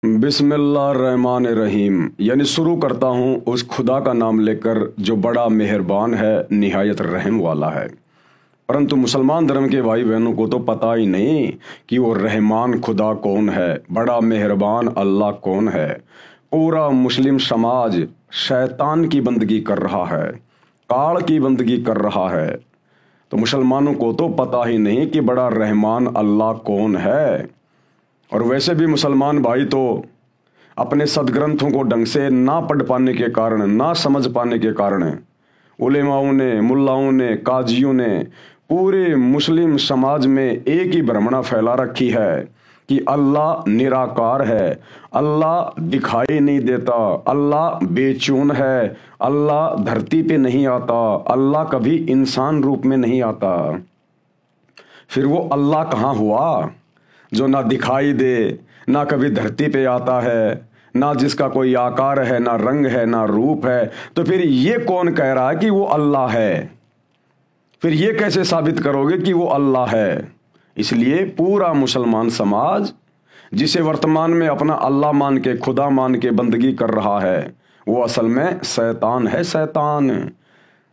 बिस्मिल्लाहिर्रहमानिर्रहीम यानी शुरू करता हूँ उस खुदा का नाम लेकर जो बड़ा मेहरबान है, निहायत रहम वाला है। परंतु मुसलमान धर्म के भाई बहनों को तो पता ही नहीं कि वो रहमान खुदा कौन है, बड़ा मेहरबान अल्लाह कौन है। पूरा मुस्लिम समाज शैतान की बंदगी कर रहा है, काल की बंदगी कर रहा है। तो मुसलमानों को तो पता ही नहीं कि बड़ा रहमान अल्लाह कौन है। और वैसे भी मुसलमान भाई तो अपने सदग्रंथों को ढंग से ना पढ़ पाने के कारण, ना समझ पाने के कारण उलेमाओं ने, मुल्लाओं ने, काजियों ने पूरे मुस्लिम समाज में एक ही भ्रमणा फैला रखी है कि अल्लाह निराकार है, अल्लाह दिखाई नहीं देता, अल्लाह बेचून है, अल्लाह धरती पे नहीं आता, अल्लाह कभी इंसान रूप में नहीं आता। फिर वो अल्लाह कहाँ हुआ जो ना दिखाई दे, ना कभी धरती पे आता है, ना जिसका कोई आकार है, ना रंग है, ना रूप है। तो फिर ये कौन कह रहा है कि वो अल्लाह है? फिर ये कैसे साबित करोगे कि वो अल्लाह है? इसलिए पूरा मुसलमान समाज जिसे वर्तमान में अपना अल्लाह मान के, खुदा मान के बंदगी कर रहा है, वो असल में शैतान है। शैतान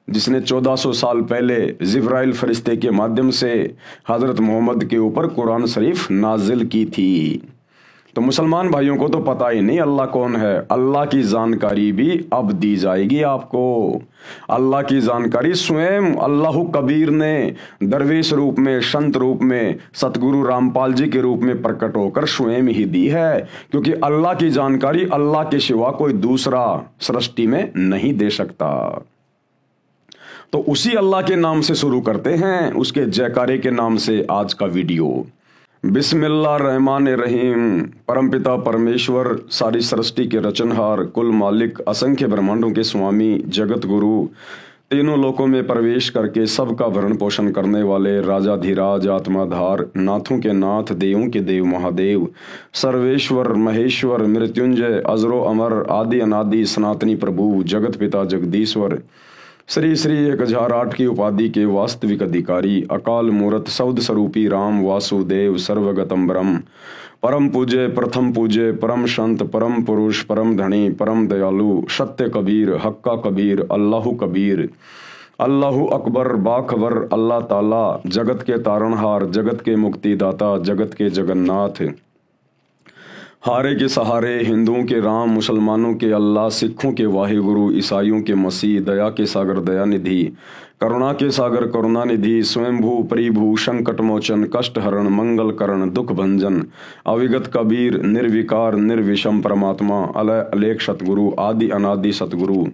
जिसने 1400 साल पहले जिब्राइल फरिश्ते के माध्यम से हजरत मोहम्मद के ऊपर कुरान शरीफ नाजिल की थी। तो मुसलमान भाइयों को तो पता ही नहीं अल्लाह कौन है। अल्लाह की जानकारी भी अब दी जाएगी आपको। अल्लाह की जानकारी स्वयं अल्लाह कबीर ने दरवेश रूप में, संत रूप में, सतगुरु रामपाल जी के रूप में प्रकट होकर स्वयं ही दी है, क्योंकि अल्लाह की जानकारी अल्लाह के सिवा कोई दूसरा सृष्टि में नहीं दे सकता। तो उसी अल्लाह के नाम से शुरू करते हैं, उसके जयकारे के नाम से आज का वीडियो। बिस्मिल्लाहिर्रहमानिर्रहीम। परमपिता परमेश्वर, सारी सृष्टि के रचनहार, कुल मालिक, असंख्य ब्रह्मांडों के स्वामी, जगत गुरु, तीनों लोकों में प्रवेश करके सबका भरण पोषण करने वाले राजाधिराज, आत्माधार, नाथों के नाथ, देवों के देव, महादेव, सर्वेश्वर, महेश्वर, मृत्युंजय, अजरो अमर, आदि अनादि, सनातनी प्रभु, जगत पिता जगदीश्वर, श्री श्री 1008 की उपाधि के वास्तविक अधिकारी, अकाल मूर्त, सौद स्वरूपी राम वासुदेव, सर्वगतम ब्रह्म, परम पूज्य, प्रथम पूज्य, परम संत, परम पुरुष, परम धनी, परम दयालु, सत्य कबीर, हक्का कबीर, अल्लाहु कबीर, अल्लाहु अकबर, बाखबर, अल्लाह ताला, जगत के तारणहार, जगत के मुक्तिदाता, जगत के जगन्नाथ, हारे के सहारे, हिंदुओं के राम, मुसलमानों के अल्लाह, सिखों के वाहिगुरु, ईसाइयों के मसीह, दया के सागर दयानिधि, करुणा के सागर करुणानिधि, स्वयंभू परिभू, संकट मोचन, कष्ट हरण, मंगल करण, दुख भंजन, अविगत कबीर, निर्विकार निर्विषम परमात्मा, अलय अलेख सतगुरु, आदि अनादि सतगुरु,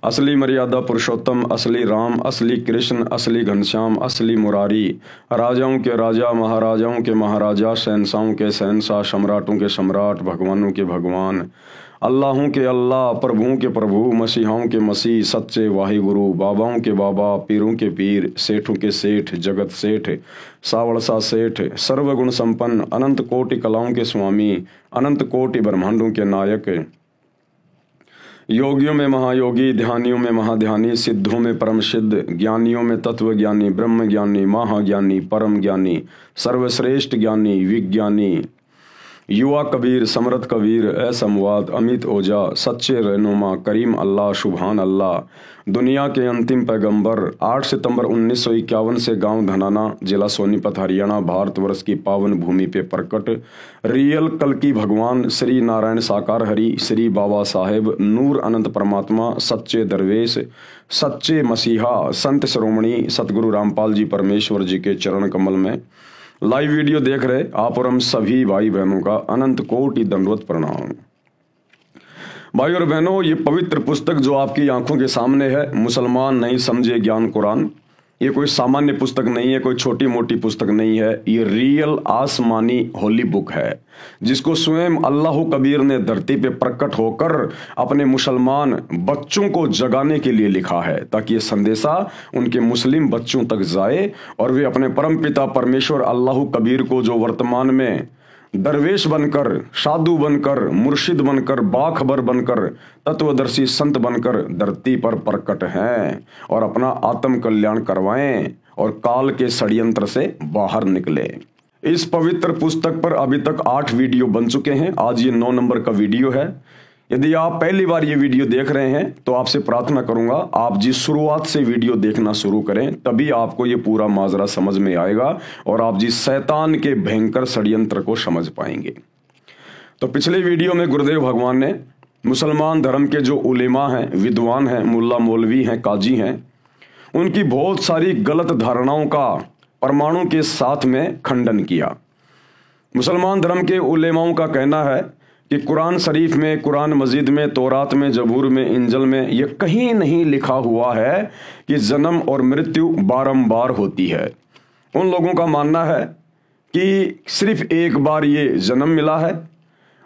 असली मर्यादा पुरुषोत्तम, असली राम, असली कृष्ण, असली घनश्याम, असली मुरारी, राजाओं के राजा, महाराजाओं के महाराजा, शहंशाहों के शहंशाह, सम्राटों के सम्राट, भगवानों के भगवान, अल्लाहों के अल्लाह, प्रभुओं के प्रभु, मसीहाओं के मसीह, सच्चे वाहिगुरु, बाबाओं के बाबा, पीरों के पीर, सेठों के सेठ, जगत सेठ, सावड़सा सेठ, सर्वगुण संपन्न, अनंत कोटि कलाओं के स्वामी, अनंत कोटि ब्रह्मांडों के नायक, योगियों में महायोगी, ध्यानियों में महाध्यानी, सिद्धों में परम सिद्ध, ज्ञानियों में तत्व ज्ञानी, ब्रह्म ज्ञानी, महाज्ञानी, परम ज्ञानी, सर्वश्रेष्ठ ज्ञानी, विज्ञानी, युवा कबीर, समरथ कबीर, असमवाद, अमित ओझा, सच्चे रहनुमा, करीम अल्लाह, सुभान अल्लाह, दुनिया के अंतिम पैगंबर, 8 सितंबर 1951 से गांव धनाना, जिला सोनीपत, हरियाणा, भारतवर्ष की पावन भूमि पे प्रकट रियल कल की भगवान श्री नारायण साकार हरि, श्री बाबा साहेब, नूर अनंत परमात्मा, सच्चे दरवेश, सच्चे मसीहा, संत शिरोमणि सतगुरु रामपाल जी परमेश्वर जी के चरण कमल में लाइव वीडियो देख रहे आप और हम सभी भाई बहनों का अनंत कोटि दंडवत प्रणाम। भाई और बहनों, ये पवित्र पुस्तक जो आपकी आंखों के सामने है, मुसलमान नहीं समझे ज्ञान कुरान, ये कोई सामान्य पुस्तक नहीं है, कोई छोटी मोटी पुस्तक नहीं है। ये रियल आसमानी होली बुक है, जिसको स्वयं अल्लाह कबीर ने धरती पे प्रकट होकर अपने मुसलमान बच्चों को जगाने के लिए लिखा है, ताकि ये संदेशा उनके मुस्लिम बच्चों तक जाए और वे अपने परमपिता परमेश्वर अल्लाह कबीर को, जो वर्तमान में दरवेश बनकर, साधु बनकर, मुर्शिद बनकर, बाखबर बनकर, तत्वदर्शी संत बनकर धरती पर प्रकट हैं, और अपना आत्म कल्याण करवाएं और काल के षड्यंत्र से बाहर निकले। इस पवित्र पुस्तक पर अभी तक 8 वीडियो बन चुके हैं। आज ये 9 नंबर का वीडियो है। यदि आप पहली बार ये वीडियो देख रहे हैं तो आपसे प्रार्थना करूंगा आप जिस शुरुआत से वीडियो देखना शुरू करें, तभी आपको ये पूरा माजरा समझ में आएगा और आप जिस शैतान के भयंकर षड्यंत्र को समझ पाएंगे। तो पिछले वीडियो में गुरुदेव भगवान ने मुसलमान धर्म के जो उलेमा हैं, विद्वान हैं, मुल्ला मौलवी हैं, काजी हैं, उनकी बहुत सारी गलत धारणाओं का परमाणु के साथ में खंडन किया। मुसलमान धर्म के उलेमाओं का कहना है कि कुरान शरीफ में, कुरान मजीद में, तौरात में, जबूर में, इंजल में यह कहीं नहीं लिखा हुआ है कि जन्म और मृत्यु बारंबार होती है। उन लोगों का मानना है कि सिर्फ एक बार ये जन्म मिला है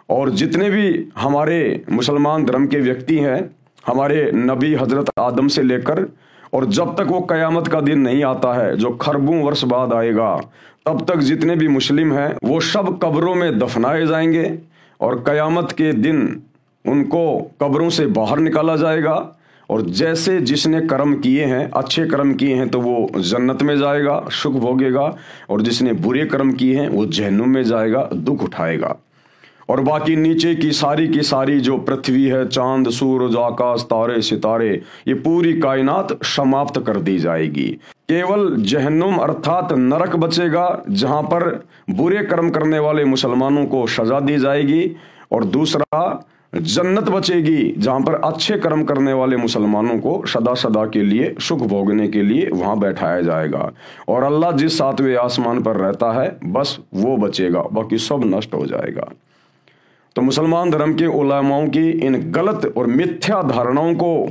और जितने भी हमारे मुसलमान धर्म के व्यक्ति हैं, हमारे नबी हजरत आदम से लेकर और जब तक वो कयामत का दिन नहीं आता है जो खरबों वर्ष बाद आएगा, तब तक जितने भी मुस्लिम हैं वो सब कब्रों में दफनाए जाएंगे और कयामत के दिन उनको कब्रों से बाहर निकाला जाएगा। और जैसे जिसने कर्म किए हैं, अच्छे कर्म किए हैं तो वो जन्नत में जाएगा, सुख भोगेगा, और जिसने बुरे कर्म किए हैं वो जहन्नुम में जाएगा, दुख उठाएगा। और बाकी नीचे की सारी जो पृथ्वी है, चांद, सूरज, आकाश, तारे, सितारे, ये पूरी कायनात समाप्त कर दी जाएगी। केवल जहन्नुम अर्थात नरक बचेगा, जहां पर बुरे कर्म करने वाले मुसलमानों को सजा दी जाएगी, और दूसरा जन्नत बचेगी, जहां पर अच्छे कर्म करने वाले मुसलमानों को सदा सदा के लिए सुख भोगने के लिए वहां बैठाया जाएगा। और अल्लाह जिस 7वें आसमान पर रहता है बस वो बचेगा, बाकी सब नष्ट हो जाएगा। तो मुसलमान धर्म के उलेमाओं की इन गलत और मिथ्या धारणाओं को,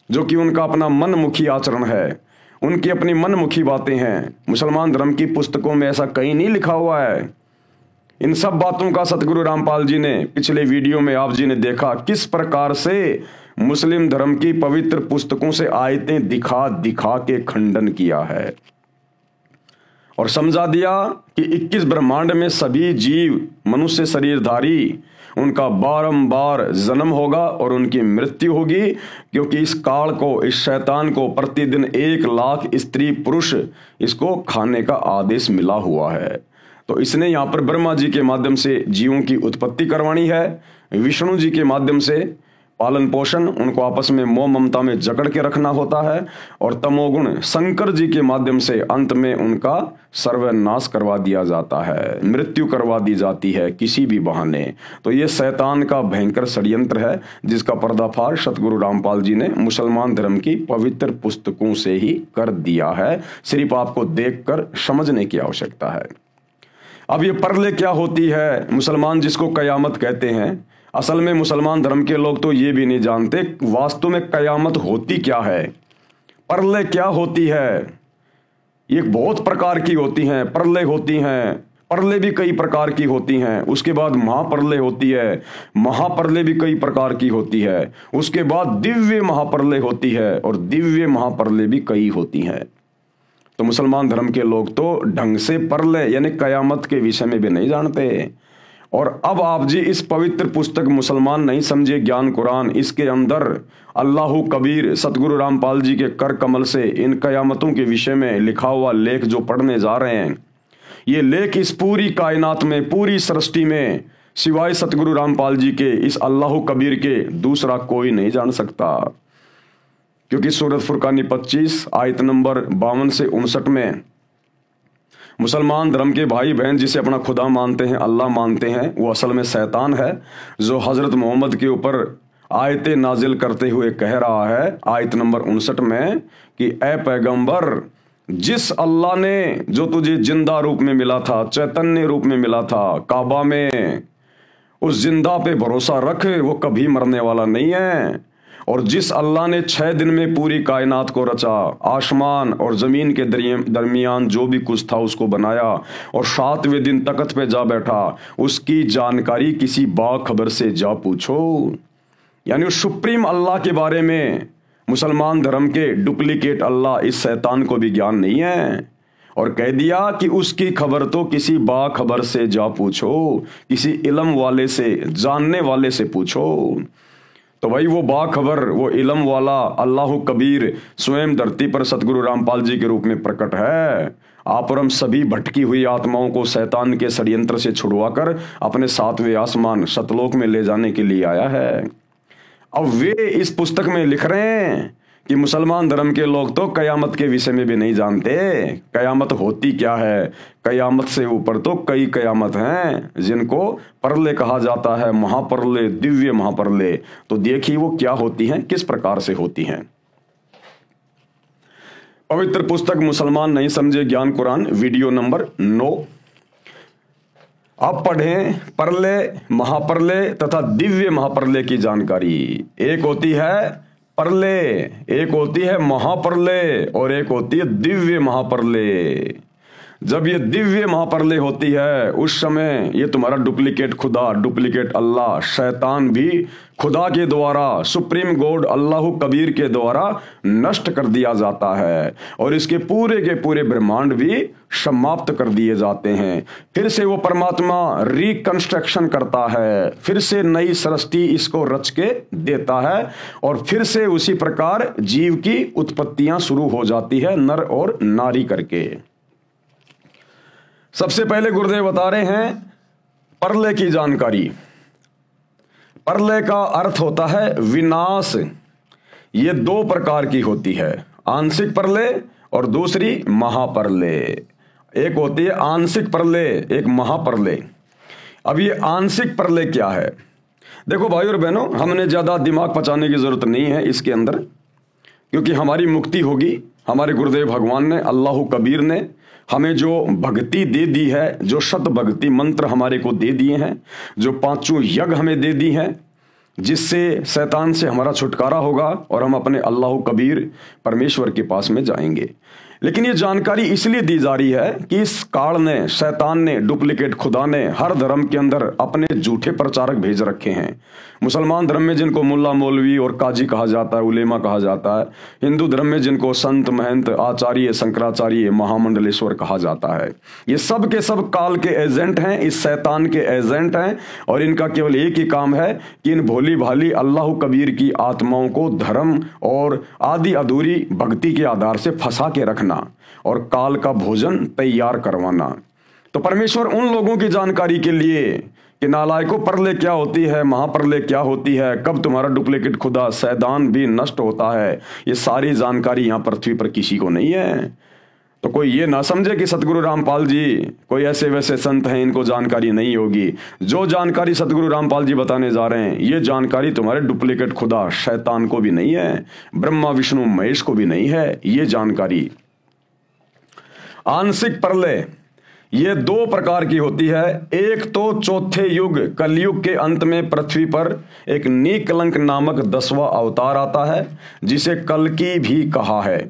जो कि उनका अपना मनमुखी आचरण है, उनकी अपनी मनमुखी बातें हैं, मुसलमान धर्म की पुस्तकों में ऐसा कहीं नहीं लिखा हुआ है। इन सब बातों का सतगुरु रामपाल जी ने पिछले वीडियो में आप जी ने देखा किस प्रकार से मुस्लिम धर्म की पवित्र पुस्तकों से आयतें दिखा दिखा के खंडन किया है और समझा दिया कि 21 ब्रह्मांड में सभी जीव मनुष्य शरीरधारी, उनका बारंबार जन्म होगा और उनकी मृत्यु होगी, क्योंकि इस काल को, इस शैतान को प्रतिदिन 1 लाख स्त्री पुरुष इसको खाने का आदेश मिला हुआ है। तो इसने यहाँ पर ब्रह्मा जी के माध्यम से जीवों की उत्पत्ति करवानी है, विष्णु जी के माध्यम से पालन पोषण, उनको आपस में मोह ममता में जकड़ के रखना होता है, और तमोगुण शंकर जी के माध्यम से अंत में उनका सर्वनाश करवा दिया जाता है, मृत्यु करवा दी जाती है किसी भी बहाने। तो ये शैतान का भयंकर षड्यंत्र है, जिसका पर्दाफाश सतगुरु रामपाल जी ने मुसलमान धर्म की पवित्र पुस्तकों से ही कर दिया है। सिर्फ आपको देखकर समझने की आवश्यकता है। अब ये परले क्या होती है, मुसलमान जिसको कयामत कहते हैं, असल में मुसलमान धर्म के लोग तो ये भी नहीं जानते वास्तव में कयामत होती क्या है, परले क्या होती है। ये बहुत प्रकार की होती हैं, परले होती हैं, परले भी कई प्रकार की होती हैं, उसके बाद महापरले होती है, महापरले भी कई प्रकार की होती है, उसके बाद दिव्य महापरले होती है, और दिव्य महापरले भी कई होती हैं। तो मुसलमान धर्म के लोग तो ढंग से परले यानी कयामत के विषय में भी नहीं जानते। और अब आप जी इस पवित्र पुस्तक मुसलमान नहीं समझे ज्ञान कुरान, इसके अंदर अल्लाह कबीर सतगुरु रामपाल जी के कर कमल से इन कयामतों के विषय में लिखा हुआ लेख जो पढ़ने जा रहे हैं, ये लेख इस पूरी कायनात में, पूरी सृष्टि में सिवाय सतगुरु रामपाल जी के, इस अल्लाह कबीर के दूसरा कोई नहीं जान सकता। क्योंकि सूरत फुरकानी 25 आयत नंबर 52 से 59 में मुसलमान धर्म के भाई बहन जिसे अपना खुदा मानते हैं, अल्लाह मानते हैं, वो असल में शैतान है, जो हजरत मोहम्मद के ऊपर आयतें नाजिल करते हुए कह रहा है आयत नंबर 59 में कि ए पैगंबर, जिस अल्लाह ने जो तुझे जिंदा रूप में मिला था, चैतन्य रूप में मिला था काबा में, उस जिंदा पे भरोसा रख, वो कभी मरने वाला नहीं है। और जिस अल्लाह ने 6 दिन में पूरी कायनात को रचा, आसमान और जमीन के दरमियान जो भी कुछ था उसको बनाया, और 7वें दिन तख्त पे जा बैठा, उसकी जानकारी किसी बाखबर से जा पूछो। यानी उस सुप्रीम अल्लाह के बारे में मुसलमान धर्म के डुप्लीकेट अल्लाह इस शैतान को भी ज्ञान नहीं है, और कह दिया कि उसकी खबर तो किसी बाखबर से जा पूछो, किसी इल्म वाले से, जानने वाले से पूछो। तो भाई वो बाखबर, वो इल्म वाला अल्लाह कबीर स्वयं धरती पर सतगुरु रामपाल जी के रूप में प्रकट है। आप और हम सभी भटकी हुई आत्माओं को शैतान के षड्यंत्र से छुड़वाकर अपने सातवें आसमान सतलोक में ले जाने के लिए आया है। अब वे इस पुस्तक में लिख रहे हैं कि मुसलमान धर्म के लोग तो कयामत के विषय में भी नहीं जानते। कयामत होती क्या है? कयामत से ऊपर तो कई कयामत हैं जिनको परले कहा जाता है, महापरले, दिव्य महापरले। तो देखिए वो क्या होती हैं, किस प्रकार से होती हैं। पवित्र पुस्तक मुसलमान नहीं समझे ज्ञान कुरान, वीडियो नंबर 9। अब पढ़ें परले, महापरले तथा दिव्य महापरले की जानकारी। एक होती है परले, एक होती है महापरले और एक होती है दिव्य महापरले। जब ये दिव्य महापरले होती है उस समय ये तुम्हारा डुप्लीकेट खुदा, डुप्लीकेट अल्लाह, शैतान भी खुदा के द्वारा, सुप्रीम गॉड अल्लाह कबीर के द्वारा नष्ट कर दिया जाता है और इसके पूरे के पूरे ब्रह्मांड भी समाप्त कर दिए जाते हैं। फिर से वो परमात्मा रिकंस्ट्रक्शन करता है, फिर से नई सृष्टि इसको रच के देता है और फिर से उसी प्रकार जीव की उत्पत्तियां शुरू हो जाती है, नर और नारी करके। सबसे पहले गुरुदेव बता रहे हैं परले की जानकारी। परले का अर्थ होता है विनाश। ये दो प्रकार की होती है, आंशिक परले और दूसरी महापरले। एक होती है आंशिक परले, एक महापरले। अब ये आंशिक परले क्या है? देखो भाई और बहनों, हमने ज्यादा दिमाग पचाने की जरूरत नहीं है इसके अंदर, क्योंकि हमारी मुक्ति होगी। हमारे गुरुदेव भगवान ने, अल्लाह कबीर ने हमें जो भक्ति दे दी है, जो शत भक्ति मंत्र हमारे को दे दिए हैं, जो पांचों यज्ञ हमें दे दी हैं, जिससे शैतान से हमारा छुटकारा होगा और हम अपने अल्लाह कबीर परमेश्वर के पास में जाएंगे। लेकिन ये जानकारी इसलिए दी जा रही है कि इस काल ने, शैतान ने, डुप्लीकेट खुदा ने हर धर्म के अंदर अपने झूठे प्रचारक भेज रखे हैं। मुसलमान धर्म में जिनको मुल्ला मौलवी और काजी कहा जाता है, उलेमा कहा जाता है। हिंदू धर्म में जिनको संत, महंत, आचार्य, शंकराचार्य, महामंडलेश्वर कहा जाता है। ये सब के सब काल के एजेंट हैं, इस शैतान के एजेंट हैं और इनका केवल एक ही काम है कि इन भोली भाली अल्लाह कबीर की आत्माओं को धर्म और आदि अधूरी भक्ति के आधार से फंसा के रखना और काल का भोजन तैयार करवाना। तो परमेश्वर उन लोगों की जानकारी के लिए कि नालायकों, परले क्या होती है, महापरले क्या होती है, कब तुम्हारा डुप्लीकेट खुदा शैतान भी नष्ट होता है, ये सारी जानकारी यहां पृथ्वी पर किसी को नहीं है। तो कोई ये ना समझे कि सतगुरु रामपाल जी कोई ऐसे वैसे संत हैं, इनको जानकारी नहीं होगी। जो जानकारी सतगुरु रामपाल जी बताने जा रहे हैं, ये जानकारी तुम्हारे डुप्लीकेट खुदा शैतान को भी नहीं है, ब्रह्मा विष्णु महेश को भी नहीं है। ये जानकारी आंशिक परले ये दो प्रकार की होती है। एक तो चौथे युग, कलयुग के अंत में पृथ्वी पर एक निकलंक नामक 10वां अवतार आता है, जिसे कल्कि भी कहा है।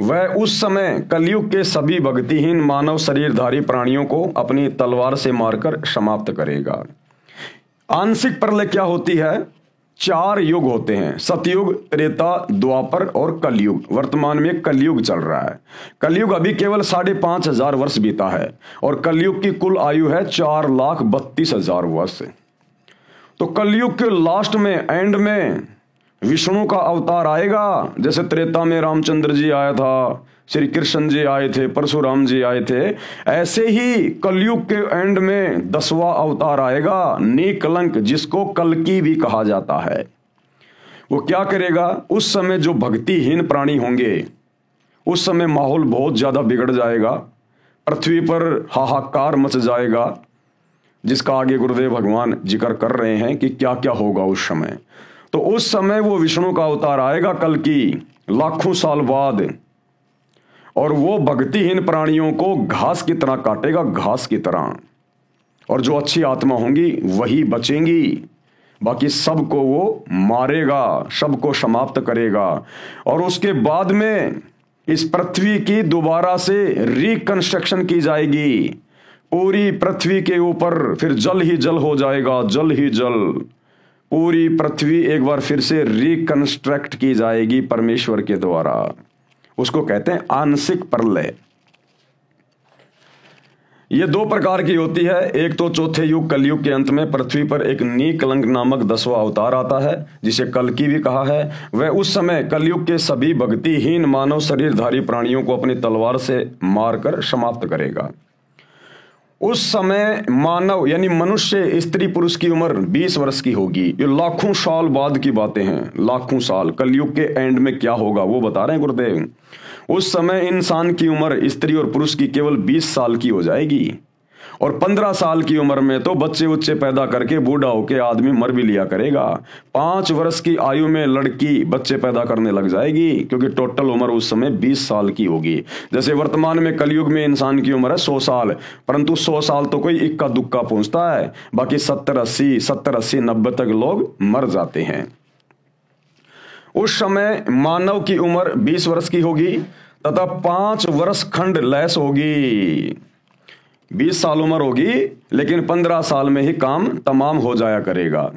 वह उस समय कलयुग के सभी भक्तिहीन मानव शरीरधारी प्राणियों को अपनी तलवार से मारकर समाप्त करेगा। आंशिक परले क्या होती है? 4 युग होते हैं, सतयुग, त्रेता, द्वापर और कलयुग। वर्तमान में कलयुग चल रहा है। कलयुग अभी केवल 5,500 वर्ष बीता है और कलयुग की कुल आयु है 4,32,000 वर्ष। तो कलयुग के लास्ट में, एंड में विष्णु का अवतार आएगा। जैसे त्रेता में रामचंद्र जी आया था, श्री कृष्ण जी आए थे, परशुराम जी आए थे, ऐसे ही कलयुग के एंड में 10वां अवतार आएगा, निकलंक, जिसको कल्कि भी कहा जाता है। वो क्या करेगा? उस समय जो भक्तिहीन प्राणी होंगे, उस समय माहौल बहुत ज्यादा बिगड़ जाएगा, पृथ्वी पर हाहाकार मच जाएगा, जिसका आगे गुरुदेव भगवान जिक्र कर रहे हैं कि क्या क्या होगा उस समय। तो उस समय वो विष्णु का अवतार आएगा कल्कि, लाखों साल बाद, और वो भक्तिहीन प्राणियों को घास की तरह काटेगा, घास की तरह। और जो अच्छी आत्मा होंगी वही बचेंगी, बाकी सबको वो मारेगा, सबको समाप्त करेगा। और उसके बाद में इस पृथ्वी की दोबारा से रिकंस्ट्रक्शन की जाएगी। पूरी पृथ्वी के ऊपर फिर जल ही जल हो जाएगा, जल ही जल। पूरी पृथ्वी एक बार फिर से रिकंस्ट्रक्ट की जाएगी परमेश्वर के द्वारा। उसको कहते हैं आंशिक परलय। ये दो प्रकार की होती है। एक तो चौथे युग कलयुग के अंत में पृथ्वी पर एक नीकलंक नामक 10वां अवतार आता है, जिसे कल्कि भी कहा है। वह उस समय कलयुग के सभी भक्तिहीन मानव शरीरधारी प्राणियों को अपनी तलवार से मारकर समाप्त करेगा। उस समय मानव यानी मनुष्य, स्त्री पुरुष की उम्र 20 वर्ष की होगी। ये लाखों साल बाद की बातें हैं, लाखों साल। कलयुग के एंड में क्या होगा वो बता रहे हैं गुरुदेव। उस समय इंसान की उम्र स्त्री और पुरुष की केवल 20 साल की हो जाएगी, और 15 साल की उम्र में तो बच्चे उच्चे पैदा करके बूढ़ा होके आदमी मर भी लिया करेगा। 5 वर्ष की आयु में लड़की बच्चे पैदा करने लग जाएगी, क्योंकि टोटल उम्र उस समय 20 साल की होगी। जैसे वर्तमान में कलयुग में इंसान की उम्र है 100 साल, परंतु 100 साल तो कोई इक्का दुक्का पहुंचता है, बाकी 70-80 90 तक लोग मर जाते हैं। उस समय मानव की उम्र 20 वर्ष की होगी तथा 5 वर्ष खंड लैस होगी। 20 साल उम्र होगी, लेकिन 15 साल में ही काम तमाम हो जाया करेगा।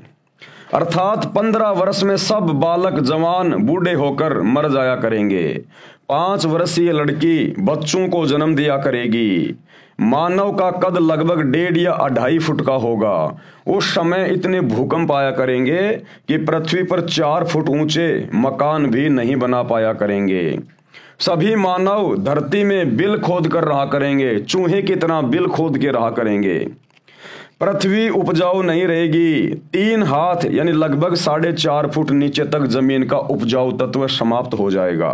अर्थात 15 वर्ष में सब बालक जवान बूढ़े होकर मर जाया करेंगे। 5 वर्षीय लड़की बच्चों को जन्म दिया करेगी। मानव का कद लगभग 1.5 या 2.5 फुट का होगा। उस समय इतने भूकंप आया करेंगे कि पृथ्वी पर 4 फुट ऊंचे मकान भी नहीं बना पाया करेंगे। सभी मानव धरती में बिल खोद कर रहा करेंगे, चूहे की तरह बिल खोद के रहा करेंगे। पृथ्वी उपजाऊ नहीं रहेगी। 3 हाथ यानी लगभग 4.5 फुट नीचे तक जमीन का उपजाऊ तत्व समाप्त हो जाएगा।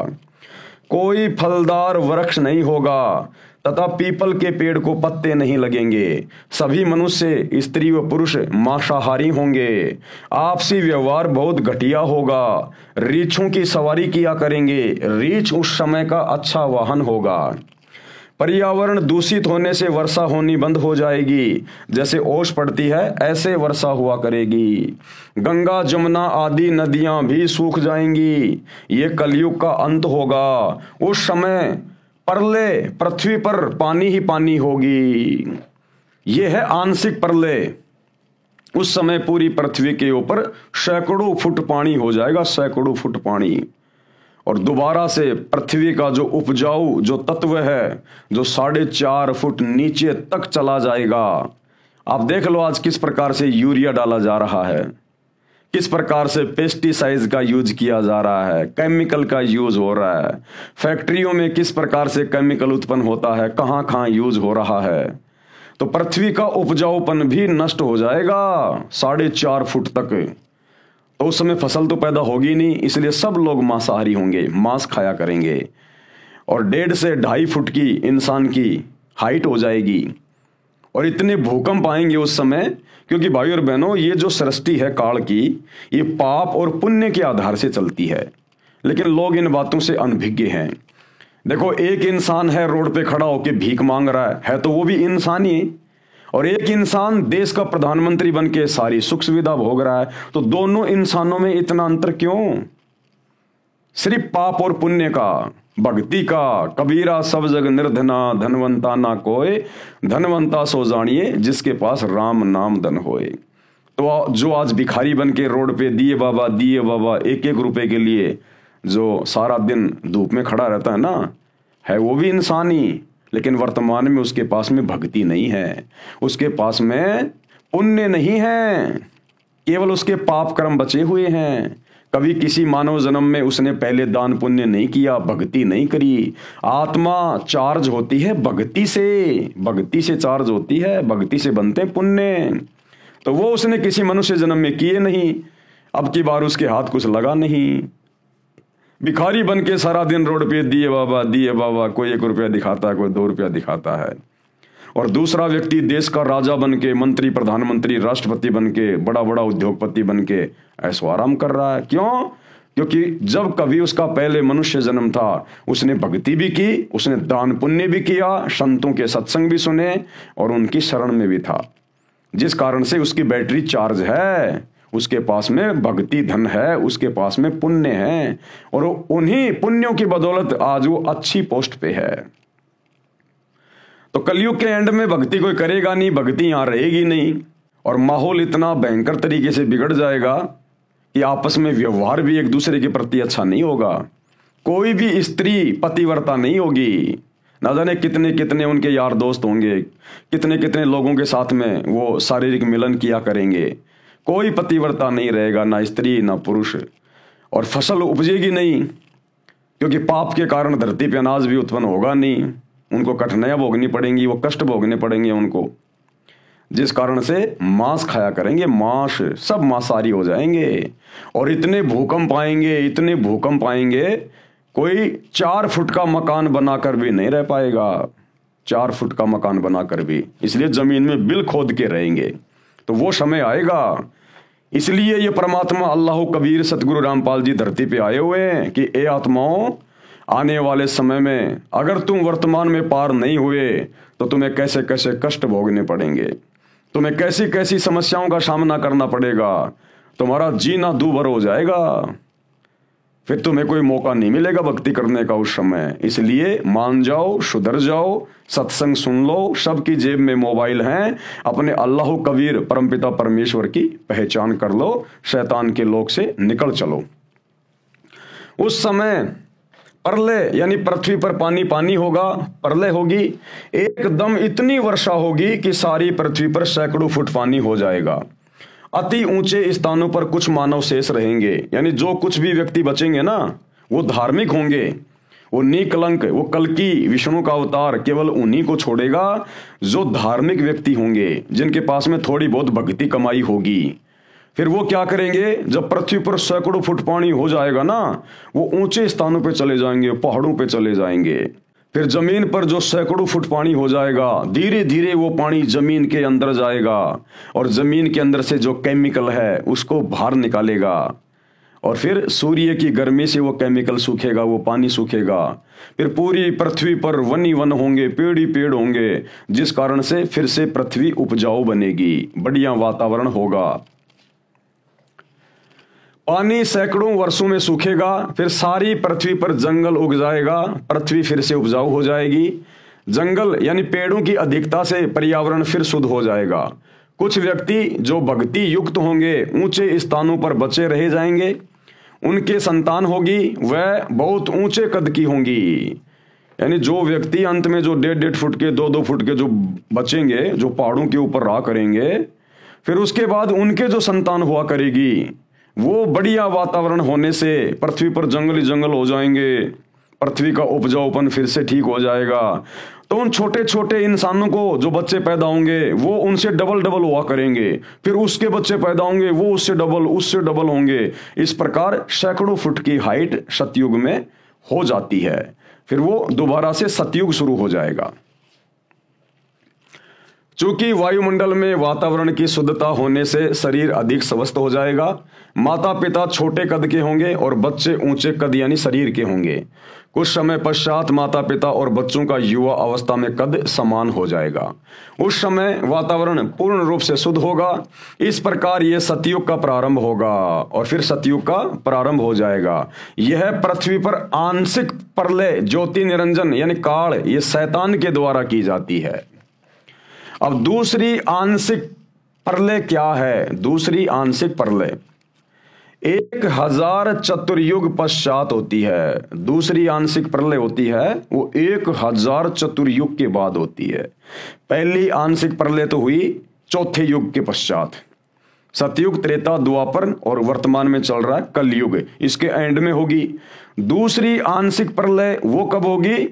कोई फलदार वृक्ष नहीं होगा तथा पीपल के पेड़ को पत्ते नहीं लगेंगे। सभी मनुष्य, स्त्री व पुरुष मांसाहारी होंगे। आपसी व्यवहार बहुत घटिया होगा। रीछों की सवारी किया करेंगे। रीछ उस समय का अच्छा वाहन होगा। पर्यावरण दूषित होने से वर्षा होनी बंद हो जाएगी। जैसे ओस पड़ती है ऐसे वर्षा हुआ करेगी। गंगा जमुना आदि नदियां भी सूख जाएंगी। ये कलयुग का अंत होगा। उस समय प्रलय, पृथ्वी पर पानी ही पानी होगी। यह है आंशिक प्रलय। उस समय पूरी पृथ्वी के ऊपर सैकड़ों फुट पानी हो जाएगा, सैकड़ों फुट पानी। और दोबारा से पृथ्वी का जो उपजाऊ जो तत्व है, जो 4.5 फुट नीचे तक चला जाएगा। आप देख लो आज किस प्रकार से यूरिया डाला जा रहा है, किस प्रकार से पेस्टिसाइड्स का यूज किया जा रहा है, केमिकल का यूज हो रहा है। फैक्ट्रियों में किस प्रकार से केमिकल उत्पन्न होता है, कहां कहां यूज हो रहा है। तो पृथ्वी का उपजाऊपन भी नष्ट हो जाएगा 4.5 फुट तक। तो उस समय फसल तो पैदा होगी नहीं, इसलिए सब लोग मांसाहारी होंगे, मांस खाया करेंगे। और 1.5 से 2.5 फुट की इंसान की हाइट हो जाएगी। और इतने भूकंप आएंगे उस समय, क्योंकि भाई और बहनों ये जो सृष्टि है काल की, ये पाप और पुण्य के आधार से चलती है। लेकिन लोग इन बातों से अनभिज्ञ हैं। देखो, एक इंसान है रोड पे खड़ा होकर भीख मांग रहा है तो वो भी इंसान ही। और एक इंसान देश का प्रधानमंत्री बन के सारी सुख सुविधा भोग रहा है। तो दोनों इंसानों में इतना अंतर क्यों? सिर्फ पाप और पुण्य का, भक्ति का। कबीरा सब जग निर्धना, धनवंता ना कोय, धनवंता सो जानिए जिसके पास राम नाम धन होए। तो जो आज भिखारी बन के रोड पे दिए बाबा 1-1 रुपए के लिए जो सारा दिन धूप में खड़ा रहता है ना, है वो भी इंसान ही। लेकिन वर्तमान में उसके पास में भक्ति नहीं है, उसके पास में पुण्य नहीं है, केवल उसके पाप कर्म बचे हुए हैं। कभी किसी मानव जन्म में उसने पहले दान पुण्य नहीं किया, भक्ति नहीं करी। आत्मा चार्ज होती है भक्ति से, भक्ति से चार्ज होती है, भक्ति से बनते पुण्य। तो वो उसने किसी मनुष्य जन्म में किए नहीं, अब की बार उसके हाथ कुछ लगा नहीं। भिखारी बन के सारा दिन रोड पे दिए बाबा, कोई 1 रुपया दिखाता है, कोई 2 रुपया दिखाता है। और दूसरा व्यक्ति देश का राजा बन के, मंत्री, प्रधानमंत्री, राष्ट्रपति बन के, बड़ा बड़ा उद्योगपति बन के ऐशो आराम कर रहा है। क्यों? क्योंकि जब कभी उसका पहले मनुष्य जन्म था, उसने भक्ति भी की, उसने दान पुण्य भी किया, संतों के सत्संग भी सुने और उनकी शरण में भी था, जिस कारण से उसकी बैटरी चार्ज है। उसके पास में भक्ति धन है, उसके पास में पुण्य है, और उन्हीं पुण्यों की बदौलत आज वो अच्छी पोस्ट पे है। तो कलयुग के एंड में भक्ति कोई करेगा नहीं, भक्ति यहां रहेगी नहीं, और माहौल इतना भयंकर तरीके से बिगड़ जाएगा कि आपस में व्यवहार भी एक दूसरे के प्रति अच्छा नहीं होगा। कोई भी स्त्री पतिव्रता नहीं होगी। ना जाने कितने कितने उनके यार दोस्त होंगे, कितने कितने लोगों के साथ में वो शारीरिक मिलन किया करेंगे। कोई पतिव्रता नहीं रहेगा, ना स्त्री ना पुरुष, और फसल उपजेगी नहीं, क्योंकि पाप के कारण धरती पे अनाज भी उत्पन्न होगा नहीं। उनको कठिनाइयां भोगनी पड़ेंगी, वो कष्ट भोगने पड़ेंगे उनको, जिस कारण से मांस खाया करेंगे, मांस सब मांसाहारी हो जाएंगे। और इतने भूकंप आएंगे, इतने भूकंप आएंगे, कोई 4 फुट का मकान बनाकर भी नहीं रह पाएगा, 4 फुट का मकान बनाकर भी, इसलिए जमीन में बिल खोद के रहेंगे। तो वो समय आएगा। इसलिए ये परमात्मा अल्लाह कबीर सतगुरु रामपाल जी धरती पे आए हुए हैं कि ए आत्माओं, आने वाले समय में अगर तुम वर्तमान में पार नहीं हुए तो तुम्हें कैसे कैसे कष्ट भोगने पड़ेंगे, तुम्हें कैसी कैसी समस्याओं का सामना करना पड़ेगा, तुम्हारा जीना दूभर हो जाएगा, फिर तुम्हें कोई मौका नहीं मिलेगा भक्ति करने का उस समय। इसलिए मान जाओ, सुधर जाओ, सत्संग सुन लो, सबकी जेब में मोबाइल हैं, अपने अल्लाह कबीर परमपिता परमेश्वर की पहचान कर लो, शैतान के लोक से निकल चलो। उस समय प्रलय यानी पृथ्वी पर पानी पानी होगा, प्रलय होगी, एकदम इतनी वर्षा होगी कि सारी पृथ्वी पर सैकड़ों फुट पानी हो जाएगा। अति ऊंचे स्थानों पर कुछ मानव शेष रहेंगे, यानी जो कुछ भी व्यक्ति बचेंगे ना, वो धार्मिक होंगे, वो निकलंक, वो कल्कि विष्णु का अवतार केवल उन्हीं को छोड़ेगा जो धार्मिक व्यक्ति होंगे, जिनके पास में थोड़ी बहुत भक्ति कमाई होगी। फिर वो क्या करेंगे, जब पृथ्वी पर सैकड़ों फुट पानी हो जाएगा ना, वो ऊंचे स्थानों पे चले जाएंगे, पहाड़ों पे चले जाएंगे। फिर जमीन पर जो सैकड़ों फुट पानी हो जाएगा, धीरे धीरे वो पानी जमीन के अंदर जाएगा और जमीन के अंदर से जो केमिकल है उसको बाहर निकालेगा, और फिर सूर्य की गर्मी से वो केमिकल सूखेगा, वो पानी सूखेगा। फिर पूरी पृथ्वी पर वन ही वन होंगे, पेड़ ही पेड़ होंगे, जिस कारण से फिर से पृथ्वी उपजाऊ बनेगी, बढ़िया वातावरण होगा। पानी सैकड़ों वर्षों में सूखेगा, फिर सारी पृथ्वी पर जंगल उग जाएगा, पृथ्वी फिर से उपजाऊ हो जाएगी। जंगल यानी पेड़ों की अधिकता से पर्यावरण फिर शुद्ध हो जाएगा। कुछ व्यक्ति जो भक्ति युक्त होंगे ऊंचे स्थानों पर बचे रह जाएंगे, उनके संतान होगी वह बहुत ऊंचे कद की होंगी। यानी जो व्यक्ति अंत में जो 1.5 फुट के 2-2 फुट के जो बचेंगे, जो पहाड़ों के ऊपर रहा करेंगे, फिर उसके बाद उनके जो संतान हुआ करेगी वो बढ़िया वातावरण होने से पृथ्वी पर जंगल ही जंगल हो जाएंगे, पृथ्वी का उपजाऊपन फिर से ठीक हो जाएगा। तो उन छोटे छोटे इंसानों को जो बच्चे पैदा होंगे वो उनसे डबल डबल हुआ करेंगे, फिर उसके बच्चे पैदा होंगे वो उससे डबल होंगे। इस प्रकार सैकड़ों फुट की हाइट सतयुग में हो जाती है, फिर वो दोबारा से सतयुग शुरू हो जाएगा। चूंकि वायुमंडल में वातावरण की शुद्धता होने से शरीर अधिक स्वस्थ हो जाएगा, माता पिता छोटे कद के होंगे और बच्चे ऊंचे कद यानी शरीर के होंगे। कुछ समय पश्चात माता पिता और बच्चों का युवा अवस्था में कद समान हो जाएगा। उस समय वातावरण पूर्ण रूप से शुद्ध होगा। इस प्रकार यह सतयुग का प्रारंभ होगा और फिर सतयुग का प्रारंभ हो जाएगा। यह पृथ्वी पर आंशिक प्रलय ज्योति निरंजन यानी काल, ये शैतान के द्वारा की जाती है। अब दूसरी आंशिक प्रलय क्या है? दूसरी आंशिक प्रलय 1000 चतुर्युग पश्चात होती है। दूसरी आंशिक प्रलय होती है वो 1000 चतुर्युग के बाद होती है। पहली आंशिक प्रलय तो हुई चौथे युग के पश्चात, सतयुग, त्रेता, द्वापर और वर्तमान में चल रहा है कलयुग, इसके एंड में होगी। दूसरी आंशिक प्रलय वो कब होगी?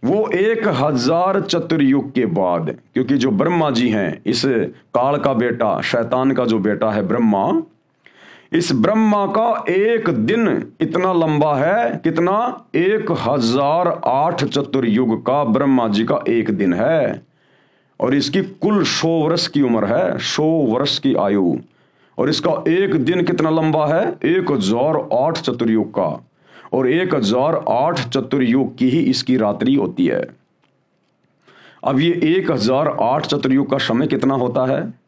वो 1000 चतुर्युग के बाद, क्योंकि जो ब्रह्मा जी हैं, इस काल का बेटा, शैतान का जो बेटा है ब्रह्मा, इस ब्रह्मा का एक दिन इतना लंबा है, कितना? 1008 चतुर्युग का ब्रह्मा जी का एक दिन है, और इसकी कुल 100 वर्ष की उम्र है, 100 वर्ष की आयु, और इसका एक दिन कितना लंबा है? 1008 चतुर्युग का, और 1008 चतुर्युग की ही इसकी रात्रि होती है। अब ये 1008 चतुर्युग का समय कितना होता है?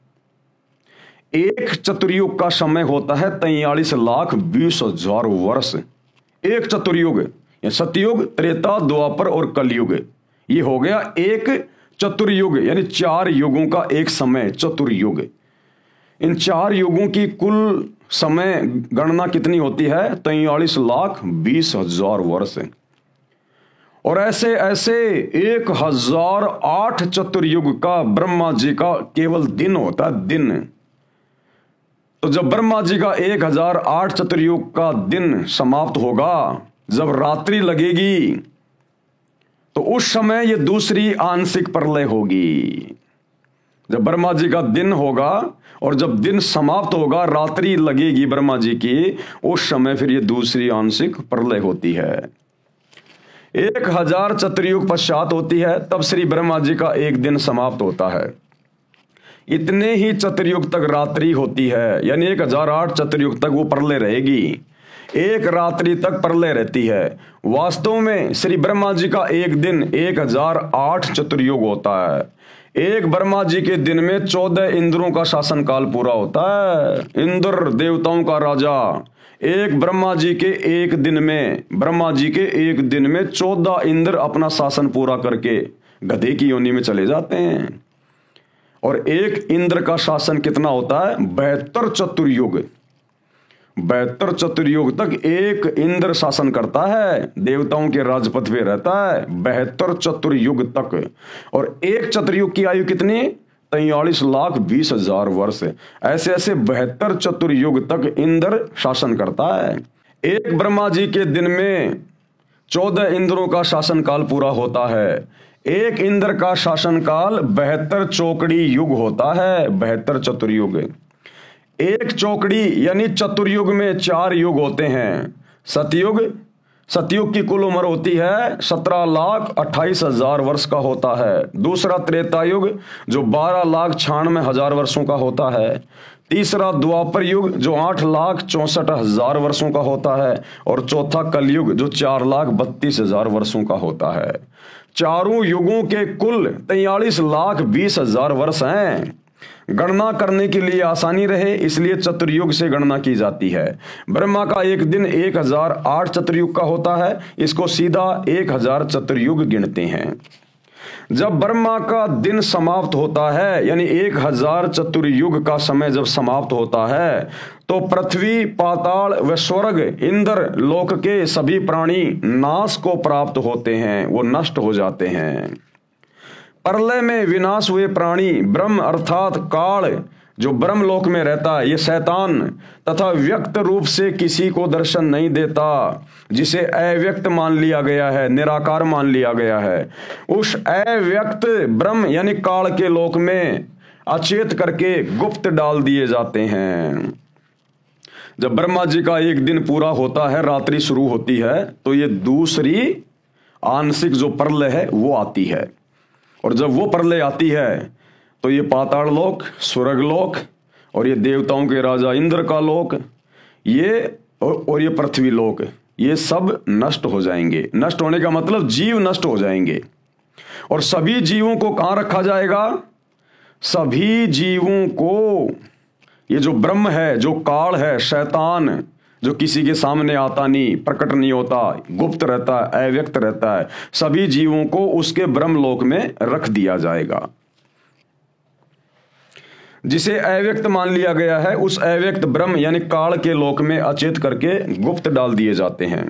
एक चतुर्युग का समय होता है 43,20,000 वर्ष। एक चतुर्युग, सतयुग, त्रेता, द्वापर और कलयुग, ये हो गया एक चतुर्युग, यानी 4 युगों का एक समय चतुर्युग। इन 4 युगों की कुल समय गणना कितनी होती है? 43,20,000 वर्ष। और ऐसे ऐसे 1008 चतुर्युग का ब्रह्मा जी का केवल दिन होता है, दिन। तो जब ब्रह्मा जी का 1008 चतुर्युग का दिन समाप्त होगा, जब रात्रि लगेगी, तो उस समय ये दूसरी आंशिक प्रलय होगी। जब ब्रह्मा जी का दिन होगा और जब दिन समाप्त होगा, रात्रि लगेगी ब्रह्मा जी की, उस समय फिर ये दूसरी आंशिक प्रलय होती है। 1000 चतुर्युग पश्चात होती है, तब श्री ब्रह्मा जी का एक दिन समाप्त होता है। इतने ही चतुर्युग तक रात्रि होती है, यानी 1008 चतुर्युग तक वो प्रलय रहेगी। एक रात्रि तक प्रलय रहती है। वास्तव में श्री ब्रह्मा जी का एक दिन 1008 चतुर्युग होता है। एक ब्रह्मा जी के दिन में 14 इंद्रों का शासन काल पूरा होता है। इंद्र देवताओं का राजा, एक ब्रह्मा जी के एक दिन में, ब्रह्मा जी के एक दिन में 14 इंद्र अपना शासन पूरा करके गधे की योनि में चले जाते हैं। और एक इंद्र का शासन कितना होता है? 72 चतुर्युग। 72 चतुर्युग तक एक इंद्र शासन करता है, देवताओं के राजपथ पे रहता है 72 चतुर्युग तक। और एक चतुर्युग की आयु कितनी? 43,20,000 वर्ष। ऐसे ऐसे 72 चतुर्युग तक इंद्र शासन करता है। एक ब्रह्मा जी के दिन में 14 इंद्रों का शासन काल पूरा होता है। एक इंद्र का शासन काल 72 चौकड़ी युग होता है, 72 चतुर्युग। एक चौकड़ी यानी चतुर्युग में 4 युग होते हैं। सतयुग, सतयुग की कुल उम्र होती है 17,28,000 वर्ष का होता है। दूसरा त्रेता युग जो 12,96,000 वर्षों का होता है। तीसरा द्वापर युग जो 8,64,000 वर्षों का होता है। और चौथा कलयुग जो 4,32,000 वर्षों का होता है। चारों युगों के कुल 43,20,000 वर्ष हैं। गणना करने के लिए आसानी रहे इसलिए चतुर्युग से गणना की जाती है। ब्रह्मा का एक दिन 1008 चतुर्युग का होता है, इसको सीधा 1000 चतुर्युग गिनते हैं। जब ब्रह्मा का दिन समाप्त होता है, यानी 1000 चतुर्युग का समय जब समाप्त होता है, तो पृथ्वी, पाताल व स्वर्ग, इंद्र लोक के सभी प्राणी नाश को प्राप्त होते हैं, वो नष्ट हो जाते हैं। प्रलय में विनाश हुए प्राणी ब्रह्म अर्थात काल जो ब्रह्मलोक में रहता है, ये शैतान तथा व्यक्त रूप से किसी को दर्शन नहीं देता, जिसे अव्यक्त मान लिया गया है, निराकार मान लिया गया है, उस अव्यक्त ब्रह्म यानी काल के लोक में अचेत करके गुप्त डाल दिए जाते हैं। जब ब्रह्मा जी का एक दिन पूरा होता है, रात्रि शुरू होती है, तो ये दूसरी आंशिक जो प्रलय है वो आती है। और जब वो प्रलय आती है तो ये पाताल लोक, स्वर्ग लोक और ये देवताओं के राजा इंद्र का लोक, ये और ये पृथ्वी लोक, ये सब नष्ट हो जाएंगे। नष्ट होने का मतलब जीव नष्ट हो जाएंगे। और सभी जीवों को कहां रखा जाएगा? सभी जीवों को ये जो ब्रह्म है, जो काल है, शैतान जो किसी के सामने आता नहीं, प्रकट नहीं होता, गुप्त रहता है, अव्यक्त रहता है, सभी जीवों को उसके ब्रह्मलोक में रख दिया जाएगा। जिसे अव्यक्त मान लिया गया है, उस अव्यक्त ब्रह्म यानी काल के लोक में अचेत करके गुप्त डाल दिए जाते हैं।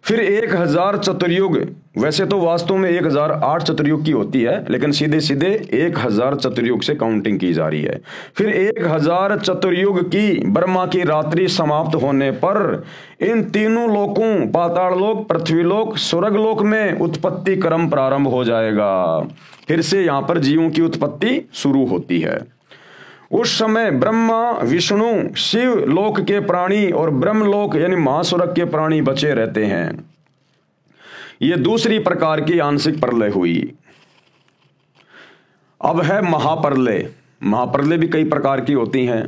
फिर 1000 चतुर्युग, वैसे तो वास्तव में 1008 चतुर्युग की होती है, लेकिन सीधे सीधे 1000 चतुर्युग से काउंटिंग की जा रही है। फिर 1000 चतुर्युग की ब्रह्मा की रात्रि समाप्त होने पर इन तीनों लोकों, पाताल लोक, पृथ्वी लोक, स्वर्ग लोक में उत्पत्ति क्रम प्रारंभ हो जाएगा। फिर से यहां पर जीवों की उत्पत्ति शुरू होती है। उस समय ब्रह्मा, विष्णु, शिव लोक के प्राणी और ब्रह्मलोक यानी महास्वर्ग के प्राणी बचे रहते हैं। यह दूसरी प्रकार की आंशिक प्रलय हुई। अब है महाप्रलय। महाप्रलय भी कई प्रकार की होती हैं,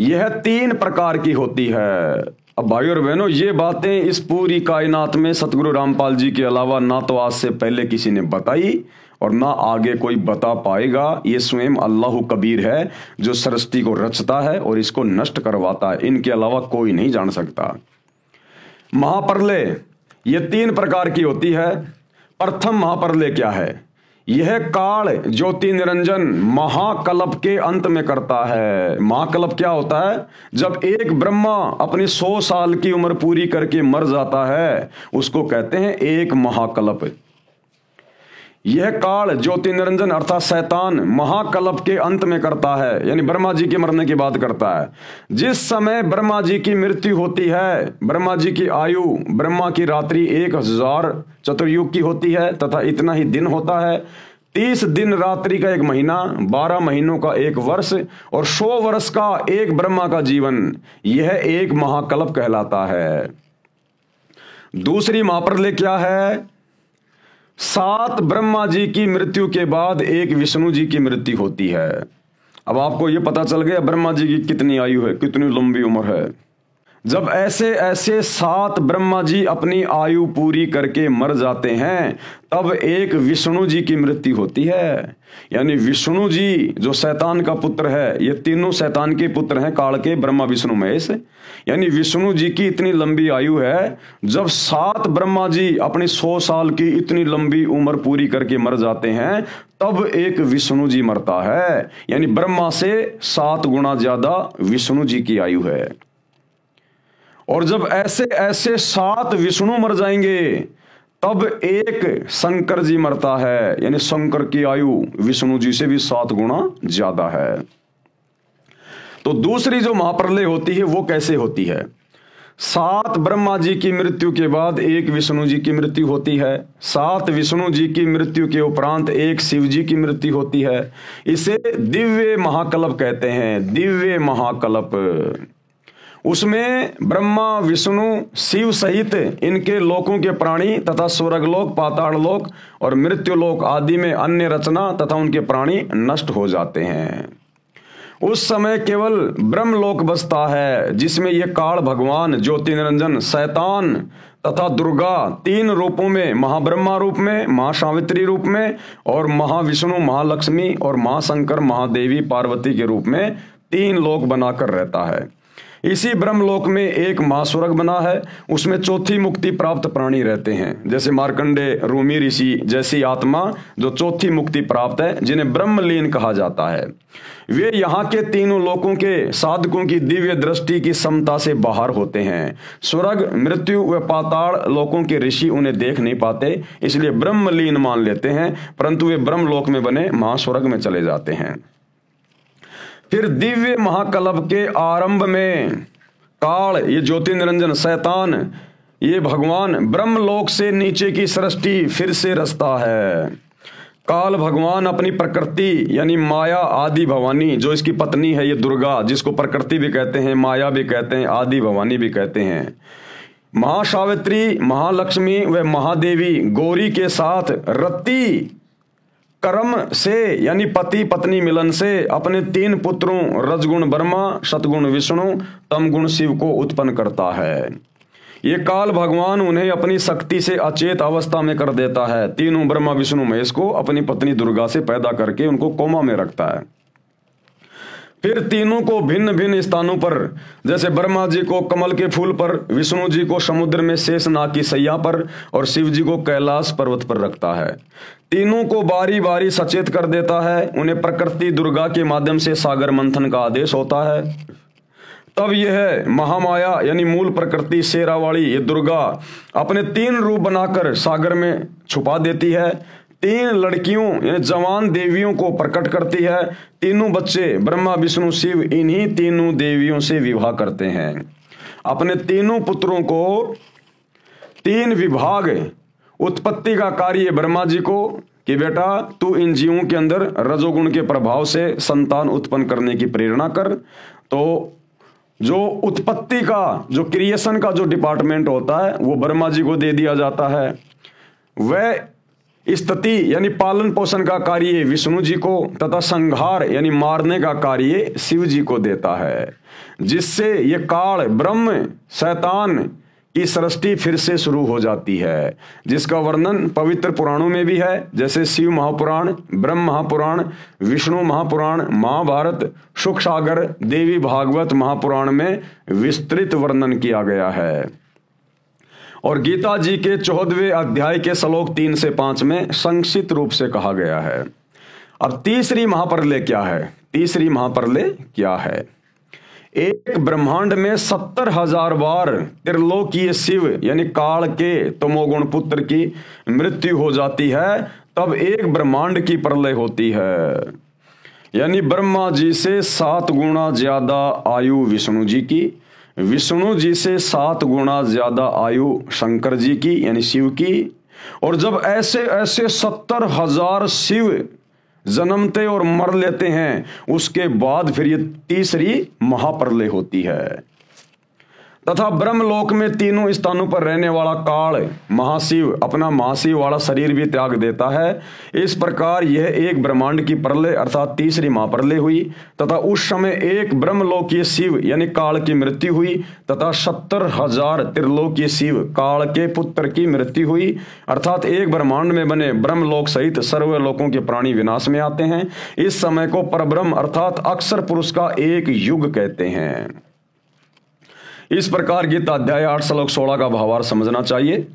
यह 3 प्रकार की होती है। अब भाइयों और बहनों, ये बातें इस पूरी कायनात में सतगुरु रामपाल जी के अलावा ना तो आज से पहले किसी ने बताई और ना आगे कोई बता पाएगा। ये स्वयं अल्लाह कबीर है जो सृष्टि को रचता है और इसको नष्ट करवाता है। इनके अलावा कोई नहीं जान सकता। महाप्रलय ये 3 प्रकार की होती है। प्रथम महाप्रलय क्या है? यह काल ज्योति निरंजन महाकल्प के अंत में करता है। महाकल्प क्या होता है? जब एक ब्रह्मा अपनी 100 साल की उम्र पूरी करके मर जाता है, उसको कहते हैं एक महाकल्प। यह काल ज्योति निरंजन अर्थात शैतान महाकल्प के अंत में करता है, यानी ब्रह्मा जी के मरने की बात करता है। जिस समय ब्रह्मा जी की मृत्यु होती है, ब्रह्मा जी की आयु, ब्रह्मा की रात्रि 1000 चतुर्युग की होती है तथा इतना ही दिन होता है। 30 दिन रात्रि का 1 महीना, 12 महीनों का 1 वर्ष और 100 वर्ष का एक ब्रह्मा का जीवन, यह एक महाकल्प कहलाता है। दूसरी महाप्रलय क्या है? 7 ब्रह्मा जी की मृत्यु के बाद एक विष्णु जी की मृत्यु होती है। अब आपको यह पता चल गया ब्रह्मा जी की कितनी आयु है, कितनी लंबी उम्र है। जब ऐसे ऐसे 7 ब्रह्मा जी अपनी आयु पूरी करके मर जाते हैं, तब एक विष्णु जी की मृत्यु होती है। यानी विष्णु जी जो शैतान का पुत्र है, ये तीनों शैतान के पुत्र हैं, काल के, ब्रह्मा विष्णु महेश। यानी विष्णु जी की इतनी लंबी आयु है, जब 7 ब्रह्मा जी अपनी 100 साल की इतनी लंबी उम्र पूरी करके मर जाते हैं, तब एक विष्णु जी मरता है। यानी ब्रह्मा से 7 गुना ज्यादा विष्णु जी की आयु है। और जब ऐसे ऐसे 7 विष्णु मर जाएंगे, तब एक शंकर जी मरता है। यानी शंकर की आयु विष्णु जी से भी 7 गुना ज्यादा है। तो दूसरी जो महाप्रलय होती है वो कैसे होती है? 7 ब्रह्मा जी की मृत्यु के बाद एक विष्णु जी की मृत्यु होती है। 7 विष्णु जी की मृत्यु के उपरांत एक शिव जी की मृत्यु होती है। इसे दिव्य महाकल्प कहते हैं, दिव्य महाकल्प। उसमें ब्रह्मा विष्णु शिव सहित इनके लोकों के प्राणी तथा स्वर्गलोक, पाताल लोक और मृत्युलोक आदि में अन्य रचना तथा उनके प्राणी नष्ट हो जाते हैं। उस समय केवल ब्रह्मलोक बसता है, जिसमें यह काल भगवान ज्योति निरंजन शैतान तथा दुर्गा 3 रूपों में, महाब्रह्मा रूप में, महासावित्री रूप में और महाविष्णु, महालक्ष्मी और महाशंकर, महादेवी, पार्वती के रूप में 3 लोक बनाकर रहता है। इसी ब्रह्मलोक में एक महास्वर्ग बना है, उसमें 4थी मुक्ति प्राप्त प्राणी रहते हैं, जैसे मार्कंडे, रूमी ऋषि जैसी आत्मा जो 4थी मुक्ति प्राप्त है, जिन्हें ब्रह्मलीन कहा जाता है। वे यहाँ के 3 लोकों के साधकों की दिव्य दृष्टि की समता से बाहर होते हैं। स्वर्ग, मृत्यु व पाताल लोकों के ऋषि उन्हें देख नहीं पाते, इसलिए ब्रह्मलीन मान लेते हैं, परंतु वे ब्रह्मलोक में बने महास्वर्ग में चले जाते हैं। फिर दिव्य महाकल्प के आरंभ में काल, ये ज्योति निरंजन शैतान, ये भगवान ब्रह्मलोक से नीचे की सृष्टि फिर से रचता है। काल भगवान अपनी प्रकृति यानी माया आदि भवानी, जो इसकी पत्नी है ये दुर्गा, जिसको प्रकृति भी कहते हैं, माया भी कहते हैं, आदि भवानी भी कहते हैं, महासावित्री, महालक्ष्मी व महादेवी गौरी के साथ रति कर्म से यानी पति पत्नी मिलन से अपने 3 पुत्रों रजगुण ब्रह्मा, सतगुण विष्णु, तमगुण शिव को उत्पन्न करता है। ये काल भगवान उन्हें अपनी शक्ति से अचेत अवस्था में कर देता है। तीनों ब्रह्मा विष्णु महेश को अपनी पत्नी दुर्गा से पैदा करके उनको कोमा में रखता है। फिर तीनों को भिन्न भिन्न स्थानों पर, जैसे ब्रह्मा जी को कमल के फूल पर, विष्णु जी को समुद्र में शेषनाग की सैया पर और शिव जी को कैलाश पर्वत पर रखता है। तीनों को बारी बारी सचेत कर देता है। उन्हें प्रकृति दुर्गा के माध्यम से सागर मंथन का आदेश होता है। तब यह महामाया यानी मूल प्रकृति शेरावाली ये दुर्गा अपने 3 रूप बनाकर सागर में छुपा देती है। 3 लड़कियों यानी जवान देवियों को प्रकट करती है। तीनों बच्चे ब्रह्मा विष्णु शिव इन्हीं तीनों देवियों से विवाह करते हैं। अपने तीनों पुत्रों को 3 विभाग उत्पत्ति का कार्य ब्रह्मा जी को कि बेटा तू इन जीवों के अंदर रजोगुण के प्रभाव से संतान उत्पन्न करने की प्रेरणा कर। तो जो उत्पत्ति का, जो क्रिएशन का जो डिपार्टमेंट होता है वो ब्रह्मा जी को दे दिया जाता है। वह स्थिति यानी पालन पोषण का कार्य विष्णु जी को तथा संहार यानी मारने का कार्य शिव जी को देता है, जिससे ये काल ब्रह्म शैतान की सृष्टि फिर से शुरू हो जाती है, जिसका वर्णन पवित्र पुराणों में भी है, जैसे शिव महापुराण, ब्रह्म महापुराण, विष्णु महापुराण, महाभारत, सुख सागर, देवी भागवत महापुराण में विस्तृत वर्णन किया गया है। और गीता जी के 14वें अध्याय के श्लोक 3 से 5 में संक्षिप्त रूप से कहा गया है। अब तीसरी महाप्रलय क्या है? तीसरी महाप्रलय क्या है? एक ब्रह्मांड में 70,000 बार त्रिलोकीय शिव यानी काल के तमोगुण पुत्र की मृत्यु हो जाती है, तब एक ब्रह्मांड की प्रलय होती है। यानी ब्रह्मा जी से 7 गुना ज्यादा आयु विष्णु जी की, विष्णु जी से 7 गुना ज्यादा आयु शंकर जी की यानी शिव की। और जब ऐसे ऐसे 70,000 शिव जन्मते और मर लेते हैं, उसके बाद फिर ये तीसरी महाप्रलय होती है। तथा ब्रह्मलोक में तीनों स्थानों पर रहने वाला काल महाशिव अपना महाशिव वाला शरीर भी त्याग देता है। इस प्रकार यह एक ब्रह्मांड की प्रलय अर्थात तीसरी महाप्रलय हुई। तथा उस समय एक ब्रह्मलोकीय शिव यानी काल की मृत्यु हुई तथा 70,000 त्रिलोकीय शिव काल के पुत्र की मृत्यु हुई। अर्थात एक ब्रह्मांड में बने ब्रह्मलोक सहित सर्वलोकों के प्राणी विनाश में आते हैं। इस समय को परब्रह्म अर्थात अक्षर पुरुष का एक युग कहते हैं। इस प्रकार गीता अध्याय 8 श्लोक 16 का भावार्थ समझना चाहिए।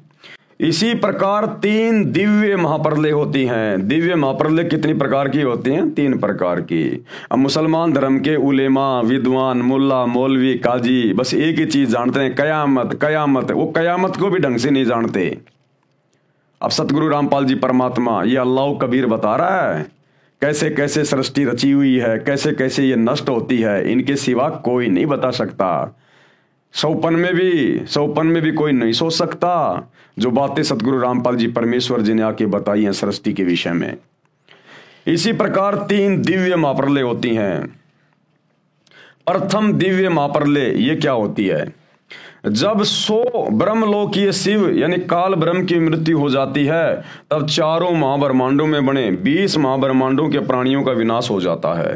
इसी प्रकार 3 दिव्य महाप्रलय होती हैं। दिव्य महाप्रलय कितनी प्रकार की होती हैं? 3 प्रकार की। अब मुसलमान धर्म के उलेमा, विद्वान, मुल्ला, मौलवी, काजी बस एक ही चीज जानते हैं, कयामत कयामत। वो कयामत को भी ढंग से नहीं जानते। अब सतगुरु रामपाल जी परमात्मा ये अल्लाह कबीर बता रहा है कैसे कैसे सृष्टि रची हुई है, कैसे कैसे ये नष्ट होती है, इनके सिवा कोई नहीं बता सकता। सौपन में भी कोई नहीं सोच सकता जो बातें सतगुरु रामपाल जी परमेश्वर जी ने आके बताई हैं सृष्टि के विषय में। इसी प्रकार 3 दिव्य महाप्रलय होती हैं। प्रथम दिव्य महाप्रलय ये क्या होती है? जब 100 ब्रह्मलोकीय शिव यानी काल ब्रह्म की मृत्यु हो जाती है, तब चारों महाब्रह्मांडों में बने 20 महाब्रह्मांडों के प्राणियों का विनाश हो जाता है।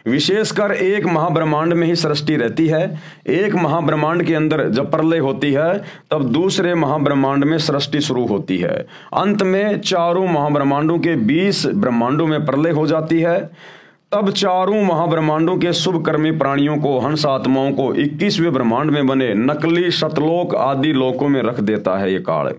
विशेषकर एक महाब्रह्मांड में ही सृष्टि रहती है। एक महाब्रह्मांड के अंदर जब प्रलय होती है, तब दूसरे महाब्रह्मांड में सृष्टि शुरू होती है। अंत में चारों महाब्रह्मांडों के 20 ब्रह्मांडों में प्रलय हो जाती है। तब चारों महाब्रह्मांडों के शुभ कर्मी प्राणियों को, हंस आत्माओं को 21वें ब्रह्मांड में बने नकली सतलोक आदि लोकों में रख देता है ये काल।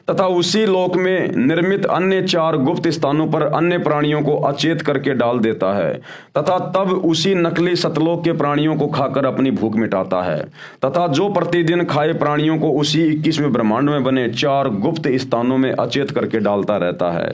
तथा उसी लोक में निर्मित अन्य 4 गुप्त स्थानों पर अन्य प्राणियों को अचेत करके डाल देता है। तथा तब उसी नकली सतलोक के प्राणियों को खाकर अपनी भूख मिटाता है। तथा जो प्रतिदिन खाए प्राणियों को उसी 21वें ब्रह्मांड में बने 4 गुप्त स्थानों में अचेत करके डालता रहता है।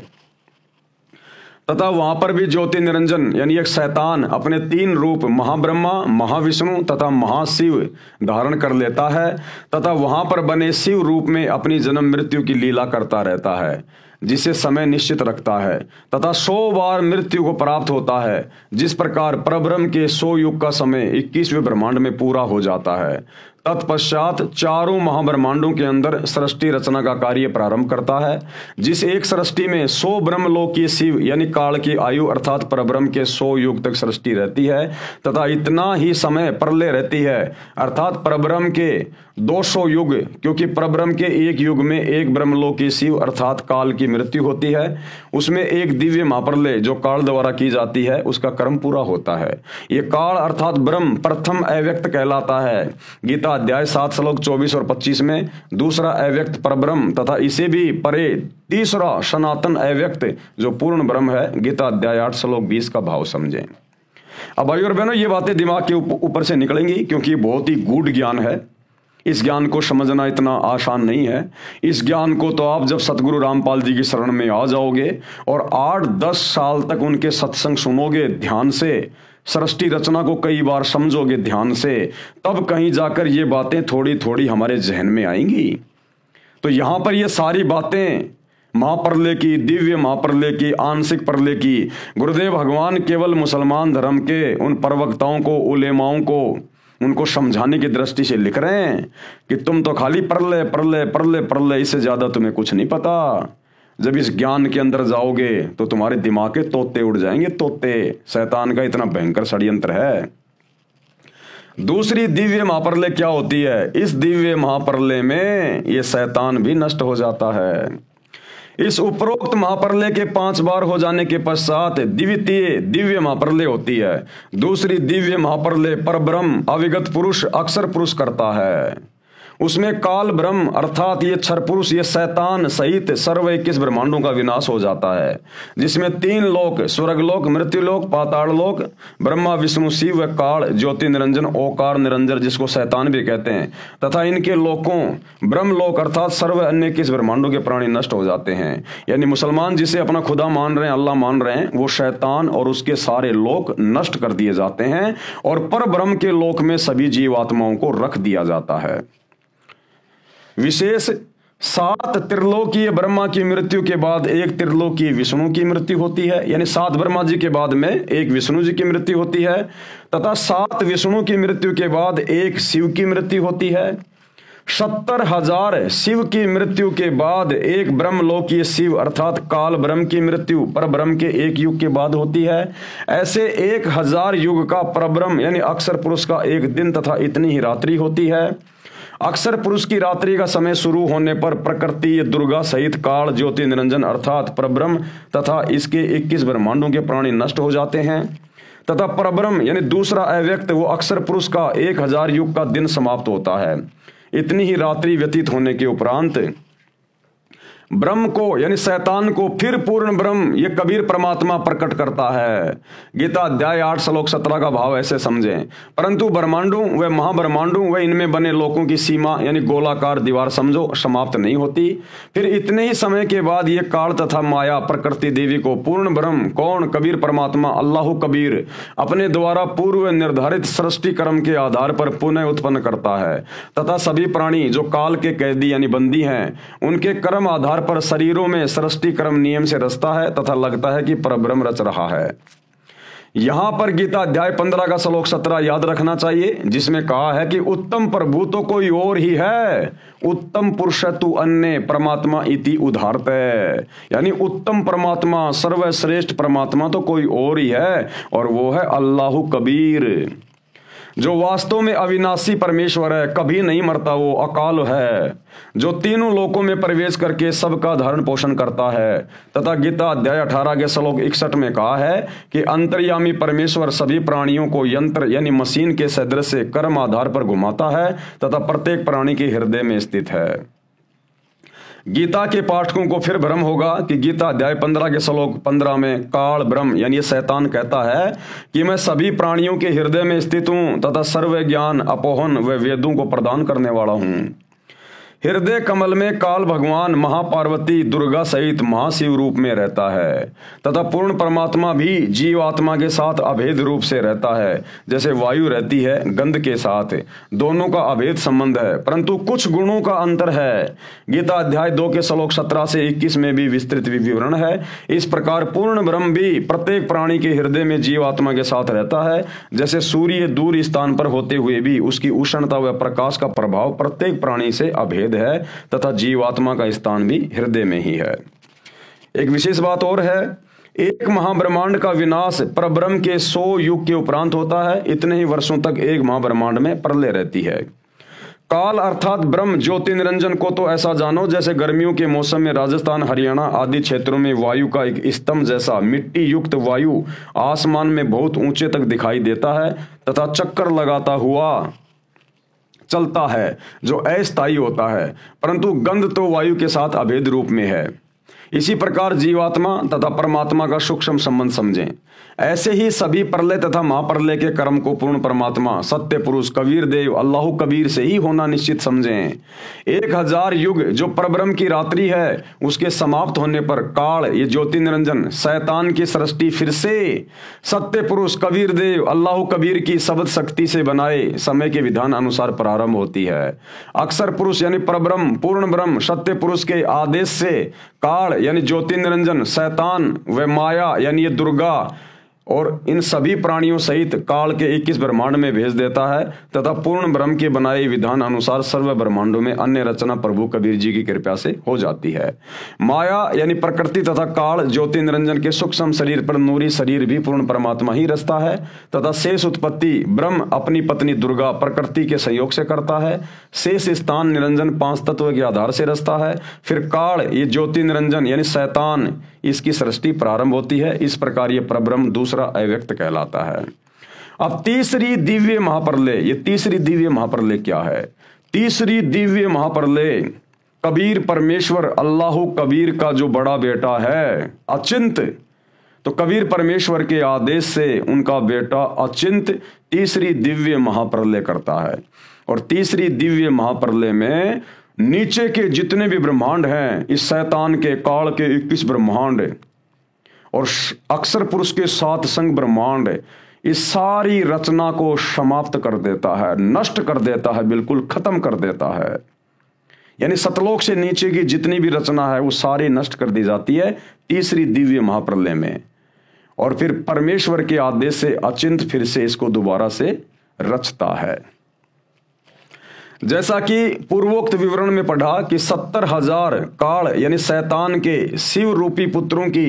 तथा वहां पर भी ज्योति निरंजन यानी एक शैतान अपने 3 रूप महाब्रह्मा, महाविष्णु तथा महाशिव धारण कर लेता है। तथा वहां पर बने शिव रूप में अपनी जन्म मृत्यु की लीला करता रहता है, जिसे समय निश्चित रखता है। तथा 100 बार मृत्यु को प्राप्त होता है। जिस प्रकार परब्रह्म के 100 युग का समय 21वें ब्रह्मांड में पूरा हो जाता है। तत्पश्चात चारों महाब्रह्मांडों के अंदर सृष्टि रचना का कार्य प्रारंभ करता है। जिस एक सृष्टि में 100 ब्रह्मलोकीय शिव यानी काल की आयु अर्थात परब्रह्म के 100 युग तक सृष्टि रहती है। तथा इतना ही समय प्रलय रहती है अर्थात परब्रह्म के 200 युग, क्योंकि परब्रह्म के एक युग में एक ब्रह्मलोकीय शिव अर्थात काल की मृत्यु होती है। उसमें एक दिव्य महाप्रलय जो काल द्वारा की जाती है उसका कर्म पूरा होता है। ये काल अर्थात ब्रह्म प्रथम अव्यक्त कहलाता है। गीता अध्याय 7 श्लोक 24 और 25 में दूसरा अव्यक्त परब्रह्म तथा इसे भी परे तीसरा सनातन अव्यक्त जो पूर्ण ब्रह्म है। गीता अध्याय 8 श्लोक 20 का भाव समझें। अब भाई और बहनों ये बातें दिमाग के ऊपर से निकलेंगी क्योंकि ये बहुत ही गूढ़ ज्ञान है। इस ज्ञान को समझना इतना आसान नहीं है। इस ज्ञान को तो आप जब सतगुरु रामपाल जी की शरण में आ जाओगे और 8-10 साल तक उनके सत्संग सुनोगे ध्यान से, सृष्टि रचना को कई बार समझोगे ध्यान से, तब कहीं जाकर ये बातें थोड़ी थोड़ी हमारे जहन में आएंगी। तो यहां पर ये सारी बातें महाप्रलय की, दिव्य महाप्रलय की, आंशिक प्रलय की, गुरुदेव भगवान केवल मुसलमान धर्म के उन प्रवक्ताओं को, उलेमाओं को, उनको समझाने की दृष्टि से लिख रहे हैं कि तुम तो खाली प्रलय प्रलय प्रलय प्रलय, इससे ज्यादा तुम्हें कुछ नहीं पता। जब इस ज्ञान के अंदर जाओगे तो तुम्हारे दिमाग के तोते उड़ जाएंगे, तोते। शैतान का इतना भयंकर षड्यंत्र है। दूसरी दिव्य महाप्रलय क्या होती है? इस दिव्य महाप्रलय में ये शैतान भी नष्ट हो जाता है। इस उपरोक्त महाप्रलय के 5 बार हो जाने के पश्चात द्वितीय दिव्य महाप्रलय होती है। दूसरी दिव्य महाप्रलय परब्रह्म अविगत पुरुष अक्षर पुरुष करता है। उसमें काल ब्रह्म अर्थात ये क्षर पुरुष, ये शैतान सहित सर्व 21 ब्रह्मांडों का विनाश हो जाता है, जिसमें 3 लोक, स्वर्गलोक, मृत्युलोक, पाताल लोक, ब्रह्मा विष्णु शिव व काल ज्योति निरंजन ओकार निरंजन जिसको शैतान भी कहते हैं, तथा इनके लोकों ब्रह्मलोक अर्थात सर्व अन्य 21 ब्रह्मांडों के प्राणी नष्ट हो जाते हैं। यानी मुसलमान जिसे अपना खुदा मान रहे हैं, अल्लाह मान रहे हैं, वो शैतान और उसके सारे लोक नष्ट कर दिए जाते हैं और पर ब्रह्म के लोक में सभी जीवात्माओं को रख दिया जाता है। विशेष 7 त्रिलोकीय ब्रह्मा की मृत्यु के बाद एक त्रिलोकीय विष्णु की मृत्यु होती है, यानी 7 ब्रह्मा जी के बाद में एक विष्णु जी की मृत्यु होती है, तथा 7 विष्णु की मृत्यु के बाद एक शिव की मृत्यु होती है। 70,000 शिव की मृत्यु के बाद एक ब्रह्मलोकीय शिव अर्थात काल ब्रह्म की मृत्यु पर ब्रह्म के एक युग के बाद होती है। ऐसे 1000 युग का परब्रह्म यानी अक्षर पुरुष का एक दिन तथा इतनी ही रात्रि होती है। अक्षर पुरुष की रात्रि का समय शुरू होने पर प्रकृति दुर्गा सहित काल ज्योति निरंजन अर्थात परब्रह्म तथा इसके 21 ब्रह्मांडों के प्राणी नष्ट हो जाते हैं, तथा परब्रह्म यानी दूसरा अव्यक्त वो अक्षर पुरुष का 1000 युग का दिन समाप्त होता है। इतनी ही रात्रि व्यतीत होने के उपरांत ब्रह्म को यानी शैतान को फिर पूर्ण ब्रह्म ये कबीर परमात्मा प्रकट करता है। गीता अध्याय 8 श्लोक 17 का भाव ऐसे समझें, परंतु ब्रह्मांडों व महाब्रह्मांडों व इनमें बने लोकों की सीमा यानी गोलाकार दीवार समझो समाप्त नहीं होती। फिर इतने ही समय के बाद ये काल तथा माया प्रकृति देवी को पूर्ण ब्रह्म कौन कबीर परमात्मा अल्लाह कबीर अपने द्वारा पूर्व निर्धारित सृष्टि कर्म के आधार पर पुनः उत्पन्न करता है, तथा सभी प्राणी जो काल के कैदी यानी बंदी हैं उनके कर्म आधार पर शरीरों में सृष्टि कर्म नियम से रचता है तथा लगता है कि परब्रह्म रच रहा है। यहां पर गीता अध्याय 15 का श्लोक 17 याद रखना चाहिए, जिसमें कहा है कि उत्तम प्रभु तो कोई और ही है, उत्तम पुरुष तु अन्य परमात्मा इति उदाहरत है। यानी उत्तम परमात्मा सर्वश्रेष्ठ परमात्मा तो कोई और ही है और वो है अल्लाह कबीर, जो वास्तव में अविनाशी परमेश्वर है, कभी नहीं मरता, वो अकाल है, जो तीनों लोकों में प्रवेश करके सबका धारण पोषण करता है। तथा गीता अध्याय 18 के श्लोक 61 में कहा है कि अंतर्यामी परमेश्वर सभी प्राणियों को यंत्र यानी मशीन के सदृश से कर्म आधार पर घुमाता है तथा प्रत्येक प्राणी के हृदय में स्थित है। गीता के पाठकों को फिर भ्रम होगा कि गीता अध्याय 15 के श्लोक 15 में काल ब्रह्म यानी शैतान कहता है कि मैं सभी प्राणियों के हृदय में स्थित हूं तथा सर्व ज्ञान अपोहन व वेदों को प्रदान करने वाला हूं। हृदय कमल में काल भगवान महापार्वती दुर्गा सहित महाशिव रूप में रहता है तथा पूर्ण परमात्मा भी जीवात्मा के साथ अभेद रूप से रहता है, जैसे वायु रहती है गंध के साथ, दोनों का अभेद संबंध है परंतु कुछ गुणों का अंतर है। गीता अध्याय 2 के श्लोक 17 से 21 में भी विस्तृत विवरण है। इस प्रकार पूर्ण ब्रह्म भी प्रत्येक प्राणी के हृदय में जीवात्मा के साथ रहता है, जैसे सूर्य दूर स्थान पर होते हुए भी उसकी उष्णता व प्रकाश का प्रभाव प्रत्येक प्राणी से अभेद है तथा जीवात्मा का स्थान भी हृदय में ही है। एक विशेष बात और है, एक महाब्रह्मांड का विनाश परब्रह्म के 100 युग के उपरांत होता है। इतने ही वर्षों तक एक महाब्रह्मांड में प्रलय रहती है। काल अर्थात ब्रह्म ज्योति निरंजन को तो ऐसा जानो जैसे गर्मियों के मौसम में राजस्थान हरियाणा आदि क्षेत्रों में वायु का एक स्तंभ जैसा मिट्टी युक्त वायु आसमान में बहुत ऊंचे तक दिखाई देता है तथा चक्कर लगाता हुआ चलता है, जो अस्थायी होता है, परंतु गंध तो वायु के साथ अभेद रूप में है। इसी प्रकार जीवात्मा तथा परमात्मा का सूक्ष्म संबंध समझें। ऐसे ही सभी प्रलय तथा महाप्रलय के कर्म को पूर्ण परमात्मा सत्य पुरुष कबीर देव अल्लाह कबीर से ही होना निश्चित समझें। 1000 युग जो परब्रह्म की रात्रि है उसके समाप्त होने पर काल ये ज्योति निरंजन शैतान की सृष्टि फिर से सत्य पुरुष कबीर देव अल्लाह कबीर की शब्द शक्ति से बनाए समय के विधान अनुसार प्रारंभ होती है। अक्षर पुरुष यानी परब्रह्म पूर्ण ब्रह्म सत्य पुरुष के आदेश से काल यानी ज्योति निरंजन शैतान व माया यानी ये दुर्गा और इन सभी प्राणियों सहित काल के 21 ब्रह्मांड में भेज देता है तथा पूर्ण ब्रह्म के बनाए विधान अनुसार सर्व ब्रह्मांडों में अन्य रचना प्रभु कबीर जी की कृपा से हो जाती है। माया यानी प्रकृति तथा काल ज्योति निरंजन के सूक्ष्म शरीर पर नूरी शरीर भी पूर्ण परमात्मा ही रचता है तथा शेष उत्पत्ति ब्रह्म अपनी पत्नी दुर्गा प्रकृति के सहयोग से करता है। शेष स्थान निरंजन 5 तत्व के आधार से रचता है। फिर काल ये ज्योति निरंजन यानी शैतान इसकी सृष्टि प्रारंभ होती है। इस प्रकार ये परब्रह्म दूसरा अव्यक्त कहलाता है। अब तीसरी दिव्य महाप्रलय, ये तीसरी दिव्य महाप्रलय क्या है? तीसरी दिव्य महाप्रलय कबीर परमेश्वर अल्लाह कबीर का जो बड़ा बेटा है अचिंत, तो कबीर परमेश्वर के आदेश से उनका बेटा अचिंत तीसरी दिव्य महाप्रलय करता है। और तीसरी दिव्य महाप्रलय में नीचे के जितने भी ब्रह्मांड हैं, इस शैतान के काल के 21 ब्रह्मांड और अक्षर पुरुष के 7 संग ब्रह्मांड, इस सारी रचना को समाप्त कर देता है, नष्ट कर देता है, बिल्कुल खत्म कर देता है। यानी सतलोक से नीचे की जितनी भी रचना है वो सारी नष्ट कर दी जाती है तीसरी दिव्य महाप्रलय में। और फिर परमेश्वर के आदेश से अचिंत फिर से इसको दोबारा से रचता है। जैसा कि पूर्वोक्त विवरण में पढ़ा कि 70,000 काल यानी शैतान के शिव रूपी पुत्रों की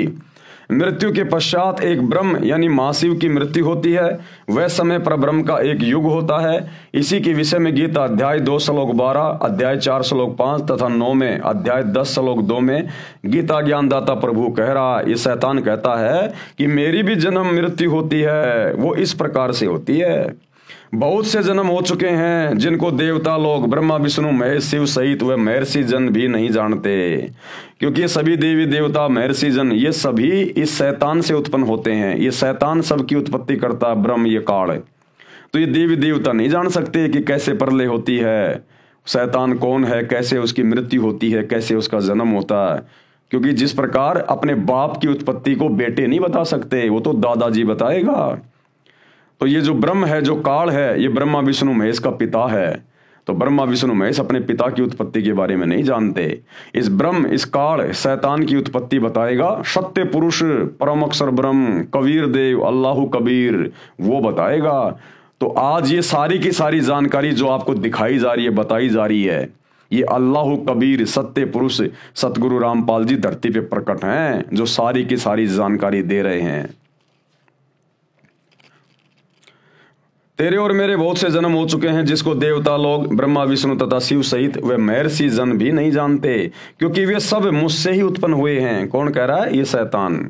मृत्यु के पश्चात एक ब्रह्म यानी महाशिव की मृत्यु होती है। वह समय पर ब्रह्म का एक युग होता है। इसी के विषय में गीता अध्याय 2 श्लोक 12, अध्याय 4 श्लोक 5 तथा 9 में, अध्याय 10 श्लोक 2 में गीता ज्ञानदाता प्रभु कह रहा है, ये शैतान कहता है कि मेरी भी जन्म मृत्यु होती है, वो इस प्रकार से होती है। बहुत से जन्म हो चुके हैं जिनको देवता लोग ब्रह्मा विष्णु महेश शिव सहित वह महर्षि जन भी नहीं जानते, क्योंकि ये सभी देवी देवता महर्षि जन ये सभी इस शैतान से उत्पन्न होते हैं। ये शैतान सबकी उत्पत्ति करता है, ब्रह्म ये काल। तो ये देवी देवता नहीं जान सकते कि कैसे प्रलय होती है, शैतान कौन है, कैसे उसकी मृत्यु होती है, कैसे उसका जन्म होता है। क्योंकि जिस प्रकार अपने बाप की उत्पत्ति को बेटे नहीं बता सकते, वो तो दादाजी बताएगा। तो ये जो ब्रह्म है, जो काल है, ये ब्रह्मा विष्णु महेश का पिता है। तो ब्रह्मा विष्णु महेश अपने पिता की उत्पत्ति के बारे में नहीं जानते। इस ब्रह्म, इस काल शैतान की उत्पत्ति बताएगा सत्य पुरुष परम अक्षर ब्रह्म कबीर देव अल्लाह कबीर, वो बताएगा। तो आज ये सारी की सारी जानकारी जो आपको दिखाई जा रही है, बताई जा रही है, ये अल्लाह कबीर सत्य पुरुष सतगुरु रामपाल जी धरती पे प्रकट हैं, जो सारी की सारी जानकारी दे रहे हैं। तेरे और मेरे बहुत से जन्म हो चुके हैं जिसको देवता लोग ब्रह्मा विष्णु तथा शिव सहित वे महर्षि जन भी नहीं जानते, क्योंकि वे सब मुझसे ही उत्पन्न हुए हैं। कौन कह रहा है? ये शैतान।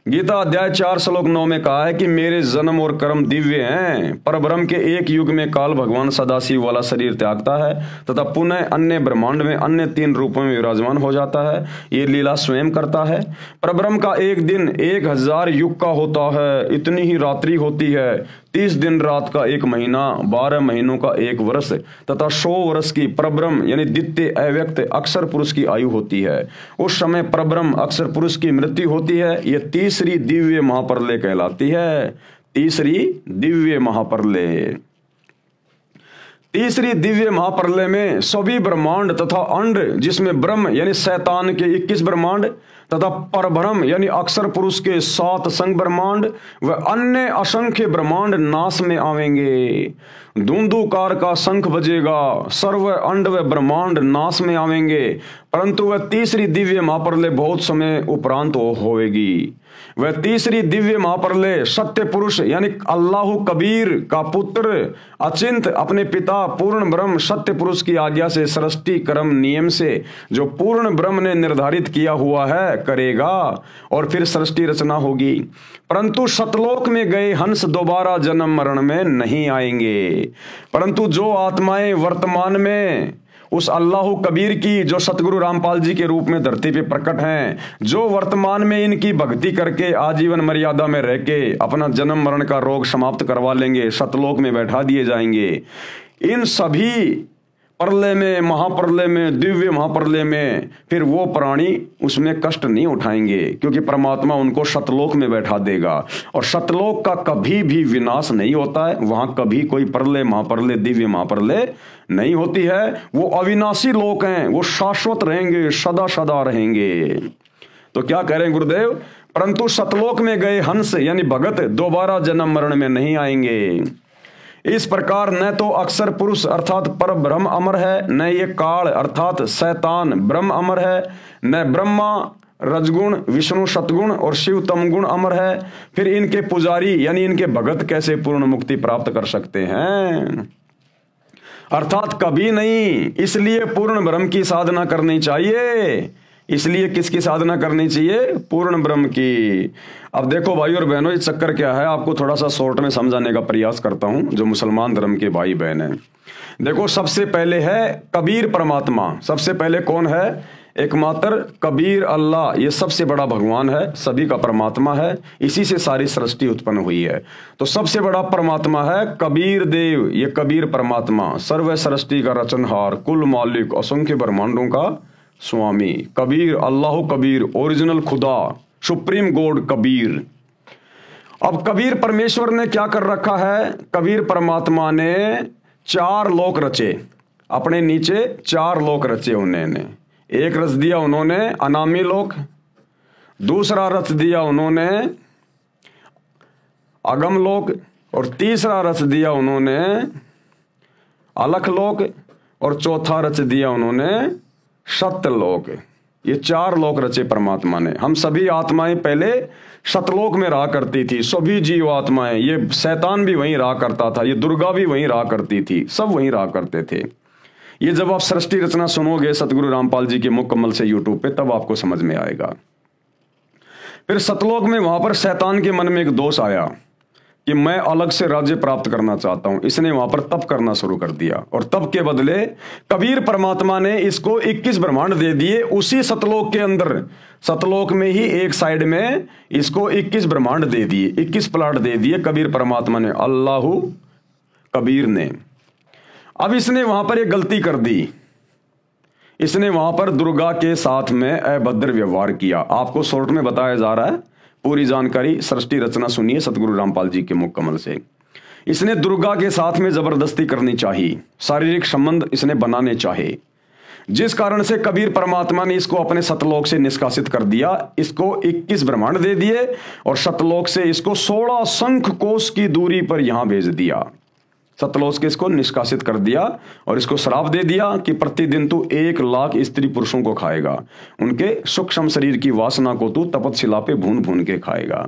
गीता अध्याय 4 श्लोक 9 में कहा है कि मेरे जन्म और कर्म दिव्य हैं। पर ब्रह्म के एक युग में काल भगवान सदाशिव वाला शरीर त्यागता है तथा पुनः अन्य ब्रह्मांड में अन्य 3 रूपों में विराजमान हो जाता है। ये लीला स्वयं करता है। पर ब्रह्म का एक दिन 1000 युग का होता है, इतनी ही रात्रि होती है। 30 दिन रात का 1 महीना, 12 महीनों का 1 वर्ष तथा 100 वर्ष की परब्रह्म यानी द्वितीय अव्यक्त अक्षर पुरुष की आयु होती है। उस समय परब्रह्म अक्षर पुरुष की मृत्यु होती है। ये तीसरी दिव्य महाप्रलय कहलाती है। तीसरी दिव्य महाप्रलय। तीसरी दिव्य महाप्रलय में सभी ब्रह्मांड तथा अंड, जिसमें ब्रह्म यानी शैतान के 21 ब्रह्मांड तथा परब्रह्म यानी अक्षर पुरुष के 7 संग ब्रह्मांड व अन्य असंख्य ब्रह्मांड नाश में आवेंगे। धुंधुकार का शंख बजेगा, सर्व अंड व ब्रह्मांड नाश में आवेंगे, परंतु वह तीसरी दिव्य महाप्रलय बहुत समय उपरांत होवेगी। वह तीसरी दिव्य महाप्रलय सत्य पुरुष यानी अल्लाह कबीर का पुत्र अचिंत अपने पिता पूर्ण ब्रह्म सत्य पुरुष की आज्ञा से सृष्टि कर्म नियम से जो पूर्ण ब्रह्म ने निर्धारित किया हुआ है करेगा, और फिर सृष्टि रचना होगी। परंतु सतलोक में गए हंस दोबारा जन्म मरण में नहीं आएंगे, परंतु जो आत्माएं वर्तमान में उस अल्लाह कबीर की, जो सतगुरु रामपाल जी के रूप में धरती पे प्रकट हैं, जो वर्तमान में इनकी भक्ति करके आजीवन मर्यादा में रह के अपना जन्म मरण का रोग समाप्त करवा लेंगे, सतलोक में बैठा दिए जाएंगे। इन सभी प्रलय में, महाप्रलय में, दिव्य महाप्रलय में फिर वो प्राणी उसमें कष्ट नहीं उठाएंगे, क्योंकि परमात्मा उनको सतलोक में बैठा देगा। और सतलोक का कभी भी विनाश नहीं होता है, वहां कभी कोई प्रलय महाप्रलय दिव्य महाप्रलय नहीं होती है। वो अविनाशी लोक हैं, वो शाश्वत रहेंगे, सदा सदा रहेंगे। तो क्या कह रहे हैं गुरुदेव? परंतु सतलोक में गए हंस यानी भगत दोबारा जन्म मरण में नहीं आएंगे। इस प्रकार न तो अक्षर पुरुष अर्थात पर ब्रह्म अमर है, न ये काल अर्थात शैतान ब्रह्म अमर है, न ब्रह्मा रजगुण विष्णु सतगुण और शिव तमगुण अमर है। फिर इनके पुजारी यानी इनके भगत कैसे पूर्ण मुक्ति प्राप्त कर सकते हैं? अर्थात कभी नहीं। इसलिए पूर्ण ब्रह्म की साधना करनी चाहिए। इसलिए किसकी साधना करनी चाहिए? पूर्ण ब्रह्म की। अब देखो भाई और बहनों, ये चक्कर क्या है, आपको थोड़ा सा शॉर्ट में समझाने का प्रयास करता हूं, जो मुसलमान धर्म के भाई बहन हैं। देखो, सबसे पहले है कबीर परमात्मा। सबसे पहले कौन है? एकमात्र कबीर अल्लाह। ये सबसे बड़ा भगवान है, सभी का परमात्मा है, इसी से सारी सृष्टि उत्पन्न हुई है। तो सबसे बड़ा परमात्मा है कबीर देव। ये कबीर परमात्मा सर्व सृष्टि का रचनहार, कुल मालिक, असंख्य ब्रह्मांडों का स्वामी। कबीर, अल्लाह कबीर, ओरिजिनल खुदा, सुप्रीम गॉड कबीर। अब कबीर परमेश्वर ने क्या कर रखा है? कबीर परमात्मा ने 4 लोक रचे, अपने नीचे 4 लोक रचे उन्होंने। एक रच दिया उन्होंने अनामी लोक, दूसरा रच दिया उन्होंने अगम लोक, और तीसरा रच दिया उन्होंने अलख लोक, और चौथा रच दिया उन्होंने सत्यलोक। ये 4 लोक रचे परमात्मा ने। हम सभी आत्माएं पहले सतलोक में रहा करती थी, सभी जीव आत्माएं। ये शैतान भी वहीं रहा करता था, ये दुर्गा भी वहीं रहा करती थी, सब वहीं रहा करते थे। ये जब आप सृष्टि रचना सुनोगे सतगुरु रामपाल जी के मुकम्मल से यूट्यूब पे, तब आपको समझ में आएगा। फिर सतलोक में वहां पर शैतान के मन में एक दोष आया कि मैं अलग से राज्य प्राप्त करना चाहता हूं। इसने वहां पर तप करना शुरू कर दिया, और तप के बदले कबीर परमात्मा ने इसको 21 ब्रह्मांड दे दिए। उसी सतलोक के अंदर, सतलोक में ही एक साइड में इसको 21 ब्रह्मांड दे दिए, 21 प्लाट दे दिए कबीर परमात्मा ने, अल्लाह कबीर ने। अब इसने वहां पर एक गलती कर दी, इसने वहां पर दुर्गा के साथ में अभद्र व्यवहार किया। आपको शॉर्ट में बताया जा रहा है, पूरी जानकारी सृष्टि रचना सुनिए सतगुरु रामपाल जी के मुख कमल से। इसने दुर्गा के साथ में जबरदस्ती करनी चाहिए, शारीरिक संबंध इसने बनाने चाहे, जिस कारण से कबीर परमात्मा ने इसको अपने सतलोक से निष्कासित कर दिया। इसको 21 ब्रह्मांड दे दिए, और सतलोक से इसको 16 शंख कोश की दूरी पर यहां भेज दिया। सतलोक के इसको निष्कासित कर दिया, और इसको श्राप दे दिया कि प्रतिदिन तू 1 लाख स्त्री पुरुषों को खाएगा, उनके सूक्ष्म शरीर की वासना को तू तपतशिला पे भून भून के खाएगा।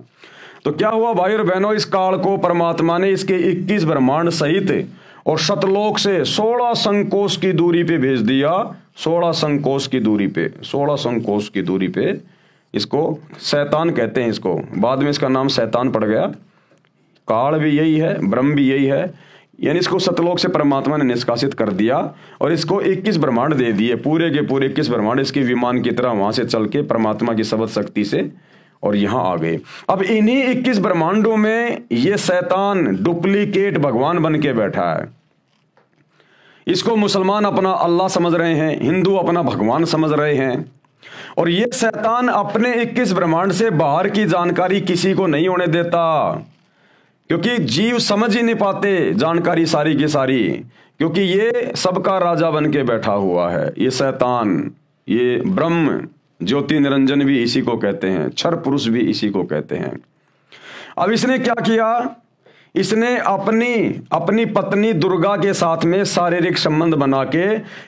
तो क्या हुआ भाई और बहनों, इस काल को परमात्मा ने इसके 21 ब्रह्मांड सहित और सतलोक से 16 संकोश की दूरी पे भेज दिया। 16 संकोश की दूरी पे, 16 संकोश की दूरी पे इसको शैतान कहते हैं। इसको बाद में इसका नाम शैतान पड़ गया। काल भी यही है, ब्रह्म भी यही है, यानी इसको सतलोक से परमात्मा ने निष्कासित कर दिया, और इसको 21 ब्रह्मांड दे दिए, पूरे के पूरे 21 ब्रह्मांड इसके विमान की तरह वहां से चल के परमात्मा की शब्द शक्ति से और यहां आ गए। अब इन्हीं 21 ब्रह्मांडों में ये शैतान डुप्लीकेट भगवान बन के बैठा है। इसको मुसलमान अपना अल्लाह समझ रहे हैं, हिंदू अपना भगवान समझ रहे हैं, और ये शैतान अपने 21 ब्रह्मांड से बाहर की जानकारी किसी को नहीं होने देता, क्योंकि जीव समझ ही नहीं पाते जानकारी सारी की सारी, क्योंकि ये सबका राजा बन के बैठा हुआ है। ये शैतान, ये ब्रह्म ज्योति निरंजन भी इसी को कहते हैं, क्षर पुरुष भी इसी को कहते हैं। अब इसने क्या किया? इसने अपनी पत्नी दुर्गा के साथ में शारीरिक संबंध बना के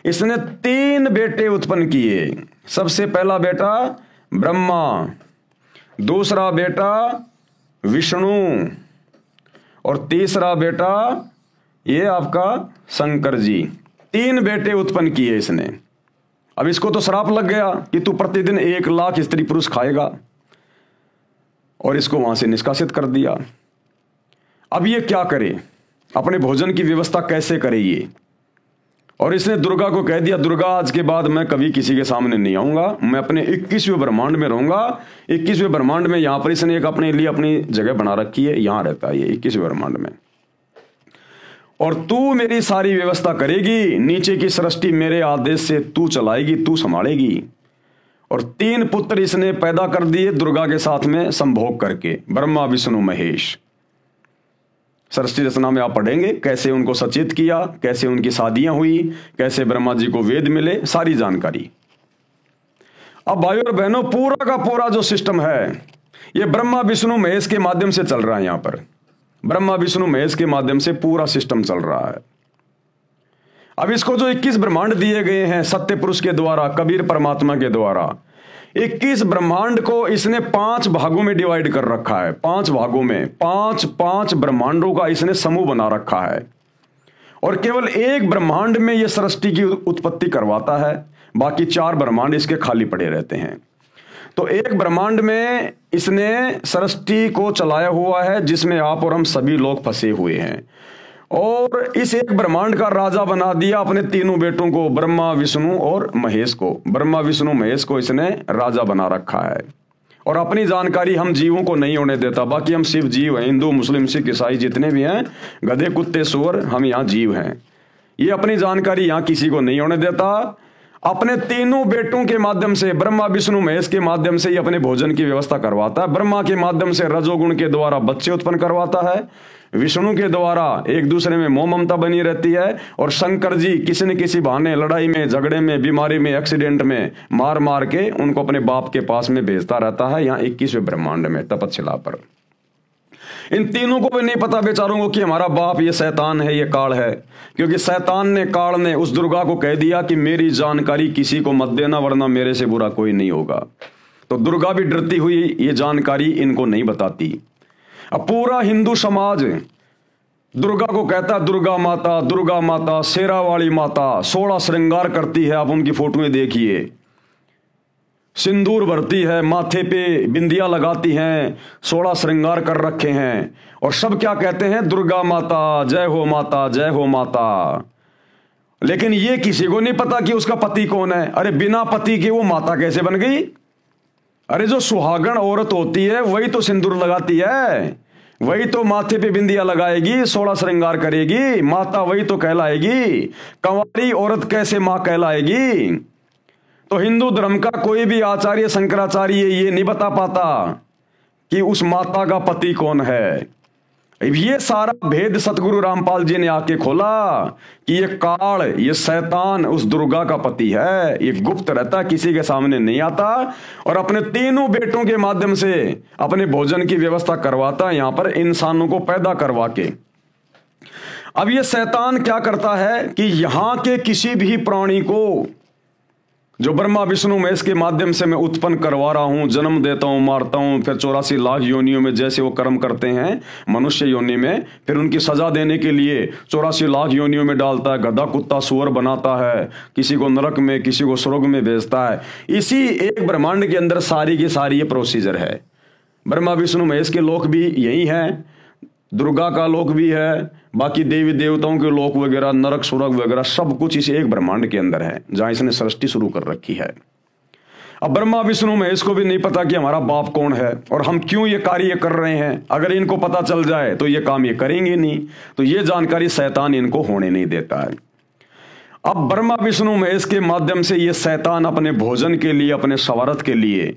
इसने 3 बेटे उत्पन्न किए। सबसे पहला बेटा ब्रह्मा, दूसरा बेटा विष्णु, और तीसरा बेटा ये आपका शंकर जी। 3 बेटे उत्पन्न किए इसने। अब इसको तो श्राप लग गया कि तू प्रतिदिन 1 लाख स्त्री पुरुष खाएगा, और इसको वहां से निष्कासित कर दिया। अब ये क्या करे, अपने भोजन की व्यवस्था कैसे करे ये? और इसने दुर्गा को कह दिया, दुर्गा आज के बाद मैं कभी किसी के सामने नहीं आऊंगा, मैं अपने 21वें ब्रह्मांड में रहूंगा। 21वें ब्रह्मांड में यहां पर इसने एक अपने लिए अपनी जगह बना रखी है, यहां रहता है ये 21वें ब्रह्मांड में, और तू मेरी सारी व्यवस्था करेगी, नीचे की सृष्टि मेरे आदेश से तू चलाएगी, तू संभालेगी। और 3 पुत्र इसने पैदा कर दिए दुर्गा के साथ में संभोग करके, ब्रह्मा विष्णु महेश। सृष्टि रचना में आप पढ़ेंगे कैसे उनको सचेत किया, कैसे उनकी शादियां हुई, कैसे ब्रह्मा जी को वेद मिले, सारी जानकारी। अब भाइयों और बहनों, पूरा का पूरा जो सिस्टम है ये ब्रह्मा विष्णु महेश के माध्यम से चल रहा है। यहां पर ब्रह्मा विष्णु महेश के माध्यम से पूरा सिस्टम चल रहा है। अब इसको जो 21 ब्रह्मांड दिए गए हैं सत्य पुरुष के द्वारा, कबीर परमात्मा के द्वारा, 21 ब्रह्मांड को इसने 5 भागों में डिवाइड कर रखा है। 5 भागों में 5 ब्रह्मांडों का इसने समूह बना रखा है, और केवल एक ब्रह्मांड में यह सृष्टि की उत्पत्ति करवाता है, बाकी 4 ब्रह्मांड इसके खाली पड़े रहते हैं। तो एक ब्रह्मांड में इसने सृष्टि को चलाया हुआ है जिसमें आप और हम सभी लोग फंसे हुए हैं, और इस एक ब्रह्मांड का राजा बना दिया अपने तीनों बेटों को, ब्रह्मा विष्णु और महेश को। ब्रह्मा विष्णु महेश को इसने राजा बना रखा है, और अपनी जानकारी हम जीवों को नहीं होने देता। बाकी हम शिव जीव हैं, हिंदू मुस्लिम सिख ईसाई जितने भी हैं, गधे कुत्ते सुअर, हम यहाँ जीव हैं। ये अपनी जानकारी यहाँ किसी को नहीं होने देता। अपने तीनों बेटों के माध्यम से, ब्रह्मा विष्णु महेश के माध्यम से ये अपने भोजन की व्यवस्था करवाता है। ब्रह्मा के माध्यम से रजोगुण के द्वारा बच्चे उत्पन्न करवाता है, विष्णु के द्वारा एक दूसरे में मोह ममता बनी रहती है, और शंकर जी किसी न किसी बहाने लड़ाई में, झगड़े में, बीमारी में, एक्सीडेंट में मार मार के उनको अपने बाप के पास में भेजता रहता है, यहाँ 21वें ब्रह्मांड में तपतशिला पर। इन तीनों को भी नहीं पता बेचारों को कि हमारा बाप ये शैतान है, ये काल है, क्योंकि शैतान ने, काल ने उस दुर्गा को कह दिया कि मेरी जानकारी किसी को मत देना, वरना मेरे से बुरा कोई नहीं होगा। तो दुर्गा भी डरती हुई ये जानकारी इनको नहीं बताती। अब पूरा हिंदू समाज दुर्गा को कहता है दुर्गा माता, शेरा वाली माता, 16 श्रृंगार करती है। आप उनकी फोटोएं देखिए, सिंदूर भरती है, माथे पे बिंदिया लगाती हैं, 16 श्रृंगार कर रखे हैं, और सब क्या कहते हैं, दुर्गा माता, जय हो माता, जय हो माता। लेकिन ये किसी को नहीं पता कि उसका पति कौन है। अरे बिना पति के वो माता कैसे बन गई? अरे जो सुहागण औरत होती है वही तो सिंदूर लगाती है, वही तो माथे पे बिंदिया लगाएगी, 16 श्रृंगार करेगी, माता वही तो कहलाएगी। कंवारी औरत कैसे मां कहलाएगी? तो हिंदू धर्म का कोई भी आचार्य, शंकराचार्य ये नहीं बता पाता कि उस माता का पति कौन है। ये सारा भेद सतगुरु रामपाल जी ने आके खोला कि ये काल, ये शैतान उस दुर्गा का पति है। ये गुप्त रहता, किसी के सामने नहीं आता, और अपने तीनों बेटों के माध्यम से अपने भोजन की व्यवस्था करवाता है, यहां पर इंसानों को पैदा करवा के। अब ये शैतान क्या करता है कि यहां के किसी भी प्राणी को जो ब्रह्मा विष्णु महेश के माध्यम से मैं उत्पन्न करवा रहा हूं, जन्म देता हूं, मारता हूं, फिर 84 लाख योनियों में जैसे वो कर्म करते हैं मनुष्य योनि में, फिर उनकी सजा देने के लिए 84 लाख योनियों में डालता है, गधा कुत्ता सुअर बनाता है, किसी को नरक में, किसी को स्वर्ग में भेजता है। इसी एक ब्रह्मांड के अंदर सारी की सारी ये प्रोसीजर है। ब्रह्मा विष्णु महेश के लोक भी यही है, दुर्गा का लोक भी है, बाकी देवी देवताओं के लोक वगैरह, नरक स्वर्ग वगैरह सब कुछ इस एक ब्रह्मांड के अंदर है जहां इसने सृष्टि शुरू कर रखी है। अब ब्रह्मा विष्णु महेश को भी नहीं पता कि हमारा बाप कौन है और हम क्यों ये कार्य कर रहे हैं। अगर इनको पता चल जाए तो ये काम ये करेंगे नहीं, तो ये जानकारी शैतान इनको होने नहीं देता है। अब ब्रह्मा विष्णु महेश के माध्यम से ये शैतान अपने भोजन के लिए, अपने स्वार्थ के लिए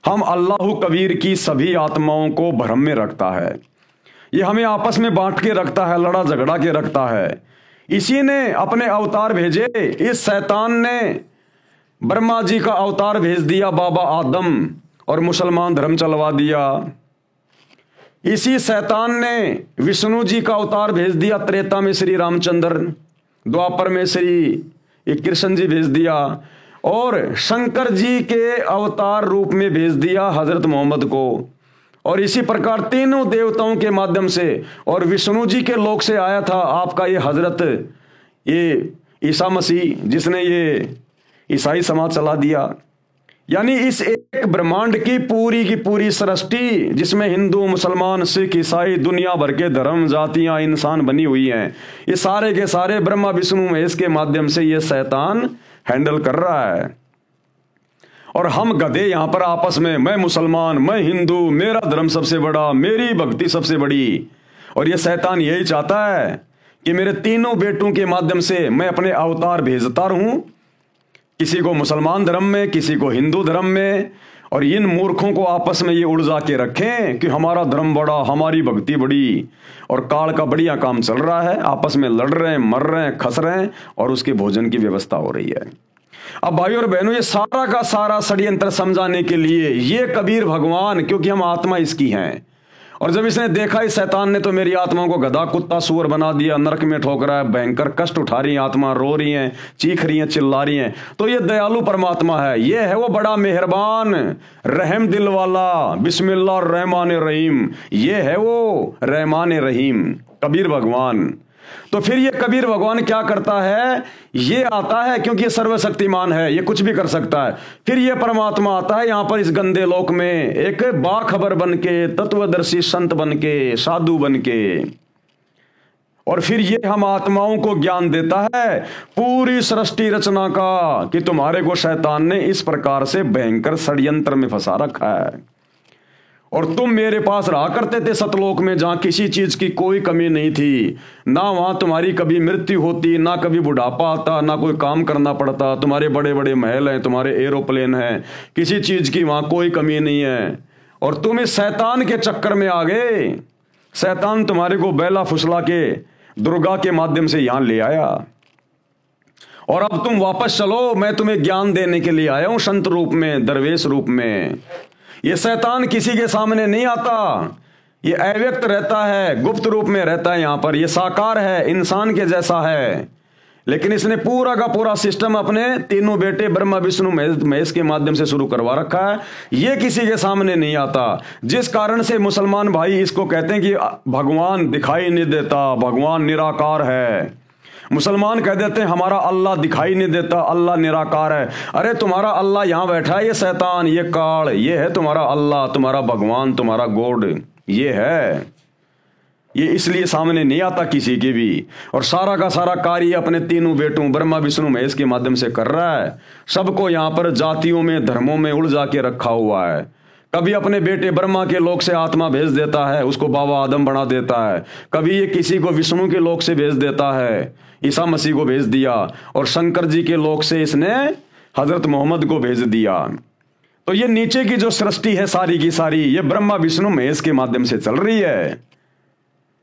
हम अल्लाह कबीर की सभी आत्माओं को भ्रम में रखता है। ये हमें आपस में बांट के रखता है, लड़ा झगड़ा के रखता है। इसी ने अपने अवतार भेजे। इस शैतान ने ब्रह्मा जी का अवतार भेज दिया बाबा आदम और मुसलमान धर्म चलवा दिया। इसी शैतान ने विष्णु जी का अवतार भेज दिया, त्रेता में श्री रामचंद्र, द्वापर में श्री कृष्ण जी भेज दिया, और शंकर जी के अवतार रूप में भेज दिया हजरत मोहम्मद को। और इसी प्रकार तीनों देवताओं के माध्यम से, और विष्णु जी के लोक से आया था आपका ये हजरत, ये ईसा मसीह, जिसने ये ईसाई समाज चला दिया। यानी इस एक ब्रह्मांड की पूरी सृष्टि, जिसमें हिंदू मुसलमान सिख ईसाई दुनिया भर के धर्म जातियां इंसान बनी हुई हैं, ये सारे के सारे ब्रह्मा विष्णु महेश के माध्यम से ये शैतान हैंडल कर रहा है। और हम गधे यहां पर आपस में, मैं मुसलमान, मैं हिंदू, मेरा धर्म सबसे बड़ा, मेरी भक्ति सबसे बड़ी। और ये शैतान यही चाहता है कि मेरे तीनों बेटों के माध्यम से मैं अपने अवतार भेजता रहूं, किसी को मुसलमान धर्म में, किसी को हिंदू धर्म में, और इन मूर्खों को आपस में ये उलझा के रखें कि हमारा धर्म बड़ा, हमारी भक्ति बड़ी, और काल का बढ़िया काम चल रहा है, आपस में लड़ रहे हैं, मर रहे हैं, खस रहे हैं, और उसके भोजन की व्यवस्था हो रही है। अब भाइयों और बहनों, ये सारा का सारा षड्यंत्र समझाने के लिए ये कबीर भगवान, क्योंकि हम आत्मा इसकी हैं, और जब इसने देखा इस शैतान ने तो मेरी आत्माओं को गधा कुत्ता सुअर बना दिया, नरक में ठोक रहा है, भयंकर कष्ट उठा रही है आत्मा, रो रही हैं, चीख रही हैं, चिल्ला रही हैं, तो ये दयालु परमात्मा है, ये है वो बड़ा मेहरबान रहम दिल वाला, बिस्मिल्लाह रहमान रहीम, ये है वो रहमान रहीम कबीर भगवान। तो फिर ये कबीर भगवान क्या करता है, ये आता है क्योंकि ये सर्वशक्तिमान है, ये कुछ भी कर सकता है। फिर ये परमात्मा आता है यहां पर इस गंदे लोक में एक बाखबर बनके, तत्वदर्शी संत बनके, साधु बनके, और फिर ये हम आत्माओं को ज्ञान देता है पूरी सृष्टि रचना का कि तुम्हारे को शैतान ने इस प्रकार से भयंकर षड्यंत्र में फंसा रखा है और तुम मेरे पास रहा करते थे सतलोक में, जहां किसी चीज की कोई कमी नहीं थी, ना वहां तुम्हारी कभी मृत्यु होती, ना कभी बुढ़ापा आता, ना कोई काम करना पड़ता, तुम्हारे बड़े बड़े महल हैं, तुम्हारे एरोप्लेन हैं, किसी चीज की वहां कोई कमी नहीं है। और तुम इस शैतान के चक्कर में आ गए। शैतान तुम्हारे को बैला फुसला के दुर्गा के माध्यम से यहां ले आया और अब तुम वापस चलो, मैं तुम्हें ज्ञान देने के लिए आया हूं संत रूप में, दरवेश रूप में। ये शैतान किसी के सामने नहीं आता, ये अव्यक्त रहता है, गुप्त रूप में रहता है यहां पर। ये साकार है, इंसान के जैसा है, लेकिन इसने पूरा का पूरा सिस्टम अपने तीनों बेटे ब्रह्मा विष्णु महेश के माध्यम से शुरू करवा रखा है। ये किसी के सामने नहीं आता, जिस कारण से मुसलमान भाई इसको कहते हैं कि भगवान दिखाई नहीं देता, भगवान निराकार है। मुसलमान कह देते हैं हमारा अल्लाह दिखाई नहीं देता, अल्लाह निराकार है। अरे तुम्हारा अल्लाह यहां बैठा है, ये शैतान, ये काल, ये है तुम्हारा अल्लाह, तुम्हारा भगवान, तुम्हारा गॉड, ये है। ये इसलिए सामने नहीं आता किसी के भी, और सारा का सारा कार्य अपने तीनों बेटों ब्रह्मा विष्णु महेश के माध्यम से कर रहा है। सबको यहां पर जातियों में, धर्मों में उलझा के रखा हुआ है। कभी अपने बेटे ब्रह्मा के लोक से आत्मा भेज देता है, उसको बाबा आदम बना देता है। कभी ये किसी को विष्णु के लोक से भेज देता है, ईसा मसीह को भेज दिया, और शंकर जी के लोक से इसने हजरत मोहम्मद को भेज दिया। तो ये नीचे की जो सृष्टि है सारी की सारी, ये ब्रह्मा विष्णु महेश के माध्यम से चल रही है।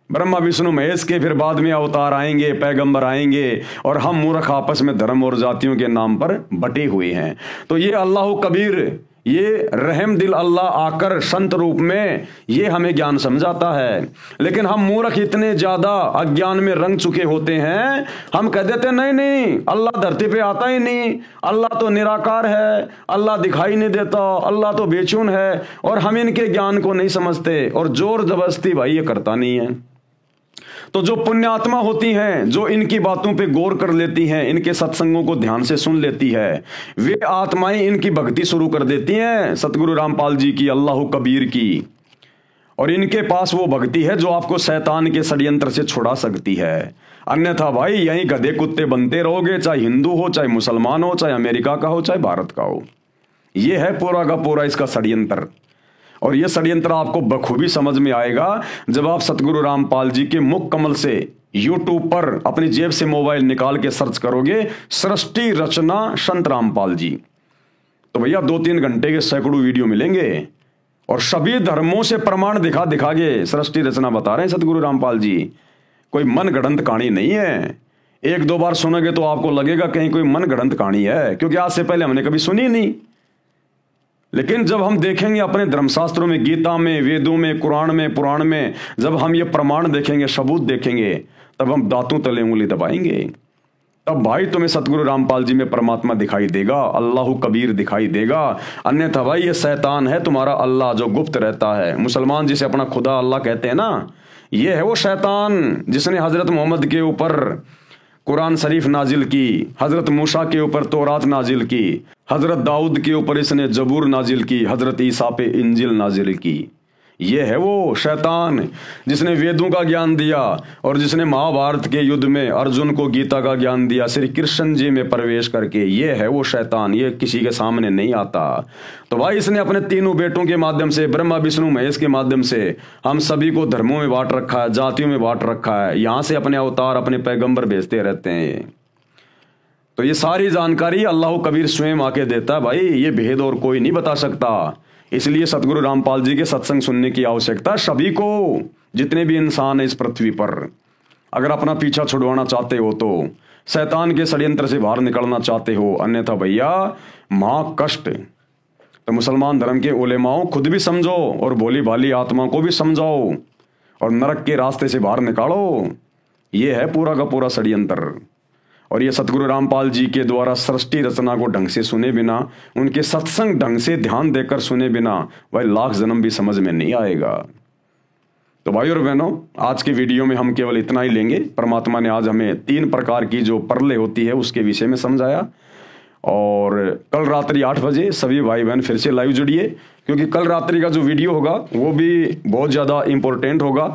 ब्रह्मा विष्णु महेश के फिर बाद में अवतार आएंगे, पैगंबर आएंगे, और हम मूर्ख आपस में धर्म और जातियों के नाम पर बटे हुए हैं। तो ये अल्लाह कबीर, ये रहम दिल अल्लाह आकर संत रूप में ये हमें ज्ञान समझाता है। लेकिन हम मूर्ख इतने ज्यादा अज्ञान में रंग चुके होते हैं, हम कह देते नहीं नहीं अल्लाह धरती पे आता ही नहीं, अल्लाह तो निराकार है, अल्लाह दिखाई नहीं देता, अल्लाह तो बेचून है, और हम इनके ज्ञान को नहीं समझते, और जोर जबरदस्ती भाई ये करता नहीं है। तो जो पुण्यात्मा होती हैं, जो इनकी बातों पे गौर कर लेती हैं, इनके सत्संगों को ध्यान से सुन लेती है, वे आत्माएं इनकी भक्ति शुरू कर देती हैं सतगुरु रामपाल जी की, अल्लाह कबीर की। और इनके पास वो भक्ति है जो आपको शैतान के षड्यंत्र से छुड़ा सकती है। अन्यथा भाई यहीं गधे कुत्ते बनते रहोगे, चाहे हिंदू हो, चाहे मुसलमान हो, चाहे अमेरिका का हो, चाहे भारत का हो। ये है पूरा का पूरा इसका षड्यंत्र। और यह षड्यंत्र आपको बखूबी समझ में आएगा जब आप सतगुरु रामपाल जी के मुख कमल से यूट्यूब पर अपनी जेब से मोबाइल निकाल के सर्च करोगे सृष्टि रचना संत रामपाल जी, तो भैया 2-3 घंटे के सैकड़ों वीडियो मिलेंगे, और सभी धर्मों से प्रमाण दिखा दिखा के सृष्टि रचना बता रहे हैं सतगुरु रामपाल जी। कोई मन गढ़ंत कहानी नहीं है। 1-2 बार सुनोगे तो आपको लगेगा कहीं कोई मन गढ़ंत कहानी है, क्योंकि आज से पहले हमने कभी सुनी नहीं। लेकिन जब हम देखेंगे अपने धर्मशास्त्रों में, गीता में, वेदों में, कुरान में, पुराण में, जब हम ये प्रमाण देखेंगे, सबूत देखेंगे, तब हम दांतों तले उंगली दबाएंगे। तब भाई तुम्हें सतगुरु रामपाल जी में परमात्मा दिखाई देगा, अल्लाह कबीर दिखाई देगा। अन्यथा भाई ये शैतान है तुम्हारा अल्लाह जो गुप्त रहता है। मुसलमान जिसे अपना खुदा अल्लाह कहते हैं ना, ये है वो शैतान जिसने हजरत मोहम्मद के ऊपर कुरान शरीफ नाजिल की, हजरत मूसा के ऊपर तौरात नाजिल की, हजरत दाऊद के ऊपर इसने जबूर नाजिल की, हजरत ईसा पे इंजिल नाजिल की। ये है वो शैतान जिसने वेदों का ज्ञान दिया, और जिसने महाभारत के युद्ध में अर्जुन को गीता का ज्ञान दिया श्री कृष्ण जी में प्रवेश करके। ये है वो शैतान, ये किसी के सामने नहीं आता। तो भाई इसने अपने तीनों बेटों के माध्यम से, ब्रह्मा विष्णु महेश के माध्यम से हम सभी को धर्मों में बांट रखा है, जातियों में बांट रखा है। यहां से अपने अवतार, अपने पैगंबर भेजते रहते हैं। तो ये सारी जानकारी अल्लाह कबीर स्वयं आके देता है भाई, ये भेद और कोई नहीं बता सकता। इसलिए सतगुरु रामपाल जी के सत्संग सुनने की आवश्यकता सभी को, जितने भी इंसान है इस पृथ्वी पर। अगर अपना पीछा छुड़वाना चाहते हो तो, शैतान के षड्यंत्र से बाहर निकलना चाहते हो, अन्यथा भैया महा कष्ट। तो मुसलमान धर्म के उलेमाओं खुद भी समझो, और भोली भाली आत्मा को भी समझाओ, और नरक के रास्ते से बाहर निकालो। ये है पूरा का पूरा षड्यंत्र। और ये सतगुरु रामपाल जी के द्वारा सृष्टि रचना को ढंग से सुने बिना, उनके सत्संग ढंग से ध्यान देकर सुने बिना, वह लाख जन्म भी समझ में नहीं आएगा। तो भाई और बहनों, आज के वीडियो में हम केवल इतना ही लेंगे। परमात्मा ने आज हमें 3 प्रकार की जो परले होती है उसके विषय में समझाया। और कल रात्रि 8 बजे सभी भाई बहन फिर से लाइव जुड़िए, क्योंकि कल रात्रि का जो वीडियो होगा वो भी बहुत ज़्यादा इम्पोर्टेंट होगा।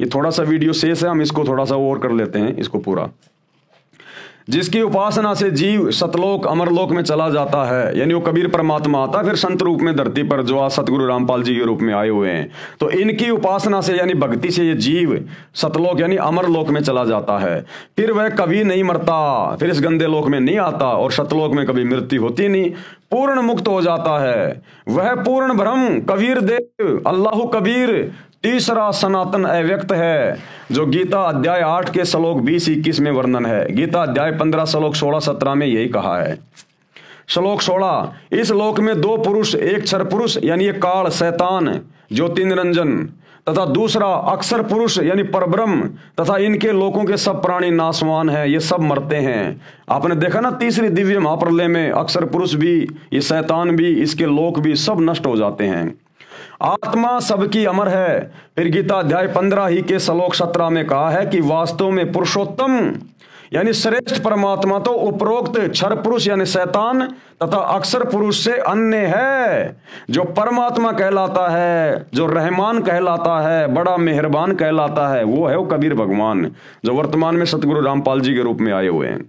ये थोड़ा सा वीडियो शेष है, हम इसको थोड़ा सा और कर लेते हैं इसको पूरा। जिसकी उपासना से जीव सतलोक अमरलोक में चला जाता है, यानी वो कबीर परमात्मा आता फिर संत रूप में धरती पर, जो आज सतगुरु रामपाल जी के रूप में आए हुए हैं। तो इनकी उपासना से यानी भक्ति से ये जीव सतलोक यानी अमरलोक में चला जाता है। फिर वह कभी नहीं मरता, फिर इस गंदे लोक में नहीं आता और सतलोक में कभी मृत्यु होती नहीं, पूर्ण मुक्त हो जाता है। वह पूर्ण ब्रह्म कबीर देव अल्लाह कबीर तीसरा सनातन अव्यक्त है, जो गीता अध्याय 8 के श्लोक 20-21 में वर्णन है। गीता अध्याय 15 श्लोक 16-17 में यही कहा है। श्लोक 16, इस लोक में 2 पुरुष, एक क्षर पुरुष यानी ये काल शैतान ज्योति निरंजन, तथा दूसरा अक्षर पुरुष यानी परब्रह्म, तथा इनके लोकों के सब प्राणी नाशवान हैं, ये सब मरते हैं। आपने देखा ना तीसरी दिव्य महाप्रलय में अक्षर पुरुष भी, ये शैतान भी, इसके लोक भी सब नष्ट हो जाते हैं। आत्मा सबकी अमर है। फिर गीता अध्याय 15 ही के श्लोक 17 में कहा है कि वास्तव में पुरुषोत्तम यानी श्रेष्ठ परमात्मा तो उपरोक्त क्षर पुरुष यानी शैतान तथा अक्षर पुरुष से अन्य है। जो परमात्मा कहलाता है, जो रहमान कहलाता है, बड़ा मेहरबान कहलाता है, वो है वो कबीर भगवान, जो वर्तमान में सतगुरु रामपाल जी के रूप में आए हुए हैं।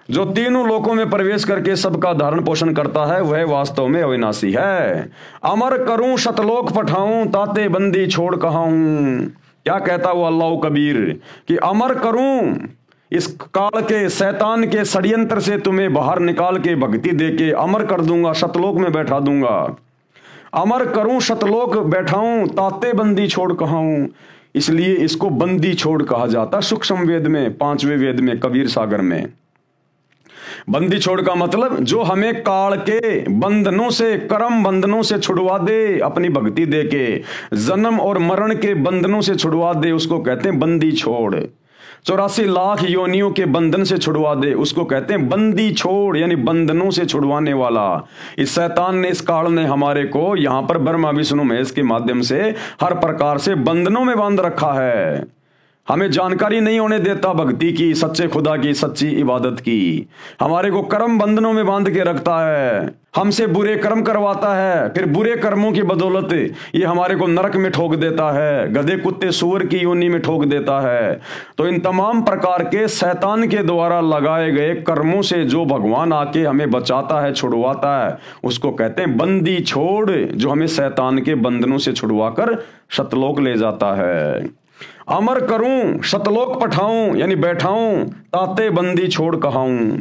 जो तीनों लोकों में प्रवेश करके सबका धारण पोषण करता है, वह वास्तव में अविनाशी है। अमर करूं शतलोक पठाऊं, ताते बंदी छोड़ कहाऊं। क्या कहता वो अल्लाह कबीर कि अमर करूं, इस काल के शैतान के षड्यंत्र से तुम्हें बाहर निकाल के भक्ति देके अमर कर दूंगा, शतलोक में बैठा दूंगा। अमर करूं शतलोक बैठाऊं, ताते बंदी छोड़ कहाऊं। इसलिए इसको बंदी छोड़ कहा जाता सूक्ष्म वेद में, 5वें वेद में, कबीर सागर में। बंदी छोड़ का मतलब जो हमें काल के बंधनों से, कर्म बंधनों से छुड़वा दे, अपनी भक्ति दे के जन्म और मरण के बंधनों से छुड़वा दे, उसको कहते हैं बंदी छोड़। 84 लाख योनियों के बंधन से छुड़वा दे, उसको कहते हैं बंदी छोड़, यानी बंधनों से छुड़वाने वाला। इस शैतान ने, इस काल ने हमारे को यहाँ पर ब्रह्मा विष्णु महेश के माध्यम से हर प्रकार से बंधनों में बांध रखा है। हमें जानकारी नहीं होने देता भक्ति की, सच्चे खुदा की, सच्ची इबादत की। हमारे को कर्म बंधनों में बांध के रखता है, हमसे बुरे कर्म करवाता है, फिर बुरे कर्मों की बदौलत ये हमारे को नरक में ठोक देता है, गधे कुत्ते सूअर की योनि में ठोक देता है। तो इन तमाम प्रकार के शैतान के द्वारा लगाए गए कर्मों से जो भगवान आके हमें बचाता है, छुड़वाता है, उसको कहते हैं बंदी छोड़, जो हमें शैतान के बंधनों से छुड़वा कर सतलोक ले जाता है। अमर करूं शतलोक पठाऊं यानी बैठाऊं, ताते बंदी छोड़ कहाऊं।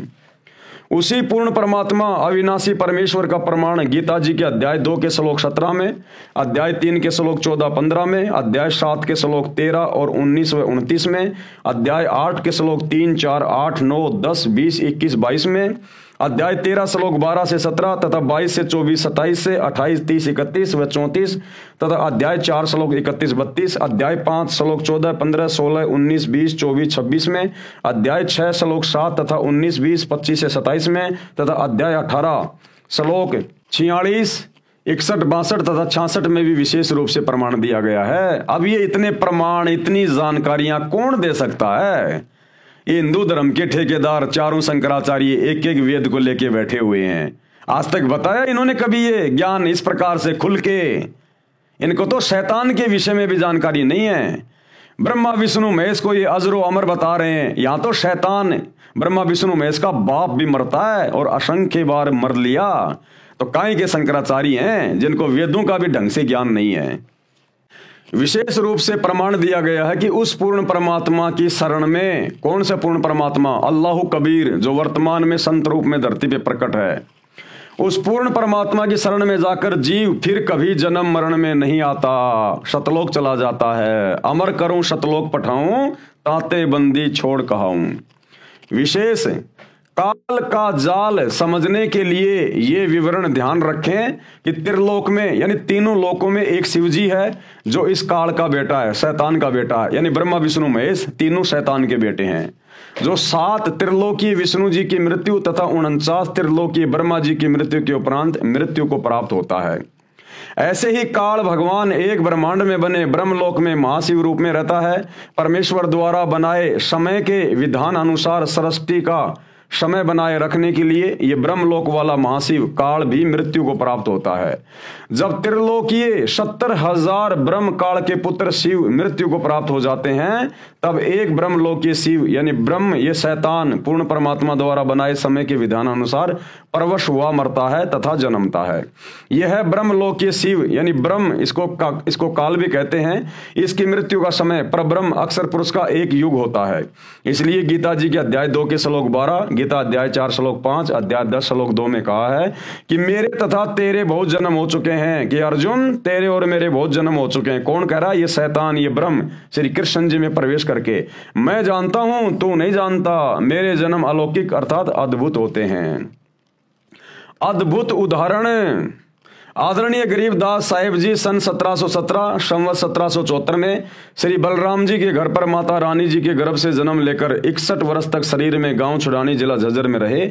उसी पूर्ण परमात्मा अविनाशी परमेश्वर का प्रमाण गीता जी के अध्याय 2 के श्लोक 17 में, अध्याय 3 के श्लोक 14-15 में, अध्याय 7 के श्लोक 13 और 19 व 29 में, अध्याय 8 के श्लोक 3, 4, 8, 9, 10, 20, 21, 22 में, अध्याय 13 श्लोक 12 से 17 तथा 22 से 24, 27 से 28, 30, 31 व 34 तथा अध्याय 4 श्लोक 31-32, अध्याय 5 श्लोक 14, 15, 16, 19, 20, 24, 26 में, अध्याय 6 श्लोक 7 तथा 19, 20, 25 से 27 में तथा अध्याय 18 श्लोक 46, 61, 62 तथा 66 में भी विशेष रूप से प्रमाण दिया गया है। अब ये इतने प्रमाण, इतनी जानकारियां कौन दे सकता है? ये हिंदू धर्म के ठेकेदार चारों शंकराचार्य एक एक वेद को लेके बैठे हुए हैं। आज तक बताया इन्होंने कभी ये ज्ञान इस प्रकार से खुल के? इनको तो शैतान के विषय में भी जानकारी नहीं है। ब्रह्मा विष्णु महेश को ये अजरो अमर बता रहे हैं, यहाँ तो शैतान ब्रह्मा विष्णु महेश का बाप भी मरता है और असंख्य बार मर लिया। तो काहे के शंकराचार्य हैं जिनको वेदों का भी ढंग से ज्ञान नहीं है। विशेष रूप से प्रमाण दिया गया है कि उस पूर्ण परमात्मा की शरण में, कौन सा पूर्ण परमात्मा? अल्लाह कबीर, जो वर्तमान में संत रूप में धरती पे प्रकट है। उस पूर्ण परमात्मा की शरण में जाकर जीव फिर कभी जन्म मरण में नहीं आता, शतलोक चला जाता है। अमर करूं शतलोक पठाऊं, ताते बंदी छोड़ कहाऊं। विशेष काल का जाल समझने के लिए ये विवरण ध्यान रखें कि त्रिलोक में यानी तीनों लोकों में एक शिव जी है जो इस काल का बेटा है, शैतान का बेटा है, यानी ब्रह्मा विष्णु महेश तीनों शैतान के बेटे हैं। जो 7 त्रिलोकीय विष्णु जी की मृत्यु तथा 49 त्रिलोकीय ब्रह्मा जी की मृत्यु के उपरांत मृत्यु को प्राप्त होता है। ऐसे ही काल भगवान एक ब्रह्मांड में बने ब्रह्मलोक में महाशिव रूप में रहता है। परमेश्वर द्वारा बनाए समय के विधान अनुसार सृष्टि का समय बनाए रखने के लिए ये ब्रह्मलोक वाला महाशिव काल भी मृत्यु को प्राप्त होता है। जब त्रिलोकीय 70,000 ब्रह्म काल के पुत्र शिव मृत्यु को प्राप्त हो जाते हैं, तब एक ब्रह्मलोकीय शिव यानी ब्रह्म ये शैतान पूर्ण परमात्मा द्वारा बनाए समय के विधान अनुसार परवश हुआ मरता है तथा जन्मता है। यह ब्रह्मलोकीय शिव यानी ब्रह्म, इसको काल भी कहते हैं। इसकी मृत्यु का समय परब्रह्म अक्षर पुरुष का एक युग होता है। इसलिए गीता जी के अध्याय 2 के श्लोक 12, गीता अध्याय 4 श्लोक 5, अध्याय 10 श्लोक 2 में कहा है कि मेरे तथा तेरे बहुत जन्म हो चुके हैं, कि अर्जुन तेरे और मेरे बहुत जन्म हो चुके हैं। कौन कह रहा है? ये शैतान, ये ब्रह्म श्री कृष्ण जी में प्रवेश करके, मैं जानता हूं तू नहीं जानता, मेरे जन्म अलौकिक अर्थात अद्भुत होते हैं। अद्भुत उदाहरण आदरणीय गरीबदास साहिब जी सन 1717 संवत 1774 में श्री बलराम जी के घर पर माता रानी जी के गर्भ से जन्म लेकर 61 वर्ष तक शरीर में गांव छुड़ानी जिला झज्जर में रहे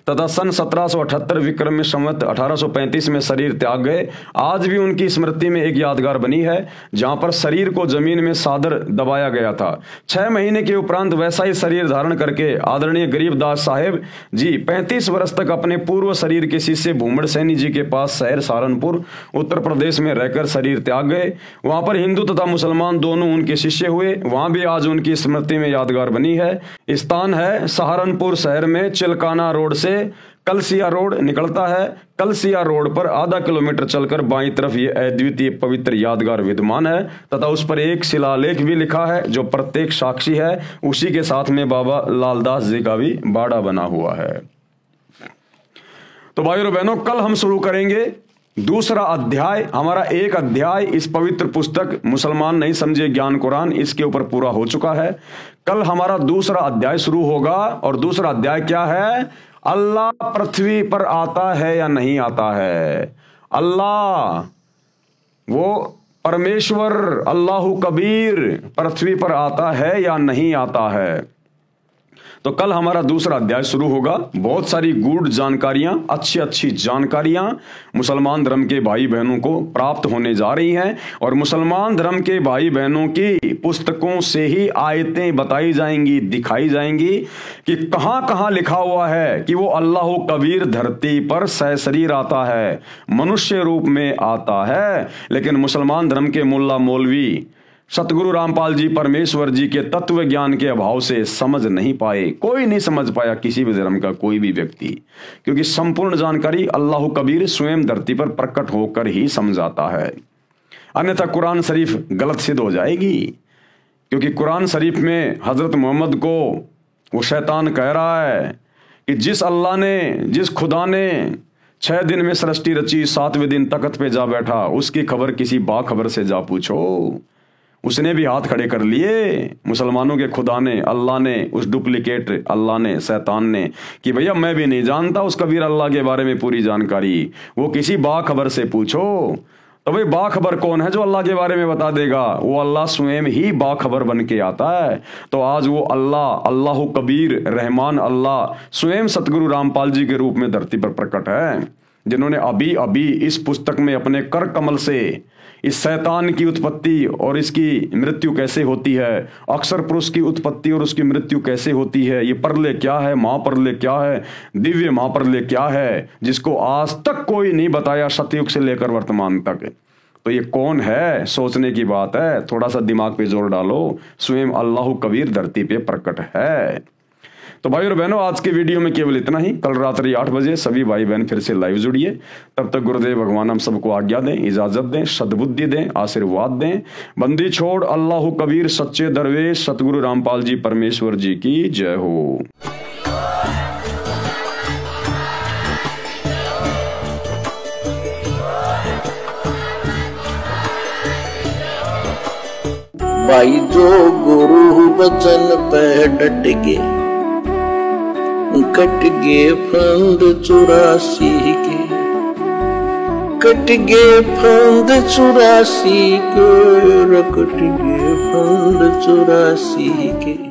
तथा सन 1778 विक्रम में संवत 1835 में शरीर त्याग गए। आज भी उनकी स्मृति में एक यादगार बनी है जहां पर शरीर को जमीन में सादर दबाया गया था। 6 महीने के उपरांत वैसा ही शरीर धारण करके आदरणीय गरीबदास साहेब जी 35 वर्ष तक अपने पूर्व शरीर के शिष्य भूमड़ सैनी जी के पास शहर सहारनपुर उत्तर प्रदेश में रहकर शरीर त्याग गए। वहां पर हिंदू तथा मुसलमान दोनों उनके शिष्य हुए। वहां भी आज उनकी स्मृति में यादगार बनी है। स्थान है सहारनपुर शहर में चिलकाना रोड से कलसिया रोड निकलता है। कलसिया रोड पर आधा किलोमीटर चलकर बाईं तरफ ये अद्वितीय पवित्र यादगार विद्यमान है तथा उस पर एक शिलालेख भी लिखा है जो प्रत्येक साक्षी है। उसी के साथ में बाबा लालदास जी का भी बाड़ा बना हुआ है। तो भाइयों बहनों, कल हम शुरू करेंगे दूसरा अध्याय। हमारा एक अध्याय इस पवित्र पुस्तक मुसलमान नहीं समझे ज्ञान कुरान, इसके ऊपर पूरा हो चुका है। कल हमारा दूसरा अध्याय शुरू होगा और दूसरा अध्याय क्या है? अल्लाह पृथ्वी पर आता है या नहीं आता है। अल्लाह वो परमेश्वर अल्लाहु कबीर पृथ्वी पर आता है या नहीं आता है। तो कल हमारा दूसरा अध्याय शुरू होगा। बहुत सारी गूढ़ जानकारियां, अच्छी जानकारियां मुसलमान धर्म के भाई बहनों को प्राप्त होने जा रही हैं और मुसलमान धर्म के भाई बहनों की पुस्तकों से ही आयतें बताई जाएंगी, दिखाई जाएंगी कि कहां कहां लिखा हुआ है कि वो अल्लाह कबीर धरती पर सशरीर आता है, मनुष्य रूप में आता है। लेकिन मुसलमान धर्म के मुल्ला मौलवी सतगुरु रामपाल जी परमेश्वर जी के तत्व ज्ञान के अभाव से समझ नहीं पाए। कोई नहीं समझ पाया किसी भी धर्म का कोई भी व्यक्ति, क्योंकि संपूर्ण जानकारी अल्लाह कबीर स्वयं धरती पर प्रकट होकर ही समझाता है। अन्यथा कुरान शरीफ गलत सिद्ध हो जाएगी, क्योंकि कुरान शरीफ में हजरत मोहम्मद को वो शैतान कह रहा है कि जिस अल्लाह ने, जिस खुदा ने 6 दिन में सृष्टि रची, 7वें दिन तख्त पे जा बैठा, उसकी खबर किसी बाखबर से जा पूछो। उसने भी हाथ खड़े कर लिए मुसलमानों के खुदा ने, अल्लाह ने, उस डुप्लीकेट अल्लाह ने, शैतान ने, कि भैया मैं भी नहीं जानता उस कबीर अल्लाह के बारे में पूरी जानकारी, वो किसी बाखबर से पूछो। तो भाई बाखबर कौन है जो अल्लाह के बारे में बता देगा? वो अल्लाह स्वयं ही बाखबर बन के आता है। तो आज वो अल्लाह, अल्लाह कबीर रहमान अल्लाह स्वयं सतगुरु रामपाल जी के रूप में धरती पर प्रकट है, जिन्होंने अभी अभी इस पुस्तक में अपने कर कमल से इस शैतान की उत्पत्ति और इसकी मृत्यु कैसे होती है, अक्षर पुरुष की उत्पत्ति और उसकी मृत्यु कैसे होती है, ये परले क्या है, महापरले क्या है, दिव्य महापरले क्या है, जिसको आज तक कोई नहीं बताया सतयुग से लेकर वर्तमान तक। तो ये कौन है? सोचने की बात है। थोड़ा सा दिमाग पे जोर डालो, स्वयं अल्लाह कबीर धरती पे प्रकट है। तो भाई और बहनों, आज के वीडियो में केवल इतना ही। कल रात्रि 8 बजे सभी भाई बहन फिर से लाइव जुड़िए। तब तक गुरुदेव भगवान हम सबको आज्ञा दें, इजाजत दें, सद्बुद्धि दें, आशीर्वाद दें। बंदी छोड़ अल्लाह कबीर सच्चे दरवेश सतगुरु रामपाल जी परमेश्वर जी की जय हो। भाई जो गुरु बचन पे डट के कट गे फंद 84 के, कट गे फंद 84 के, कट गे फंद 84 के।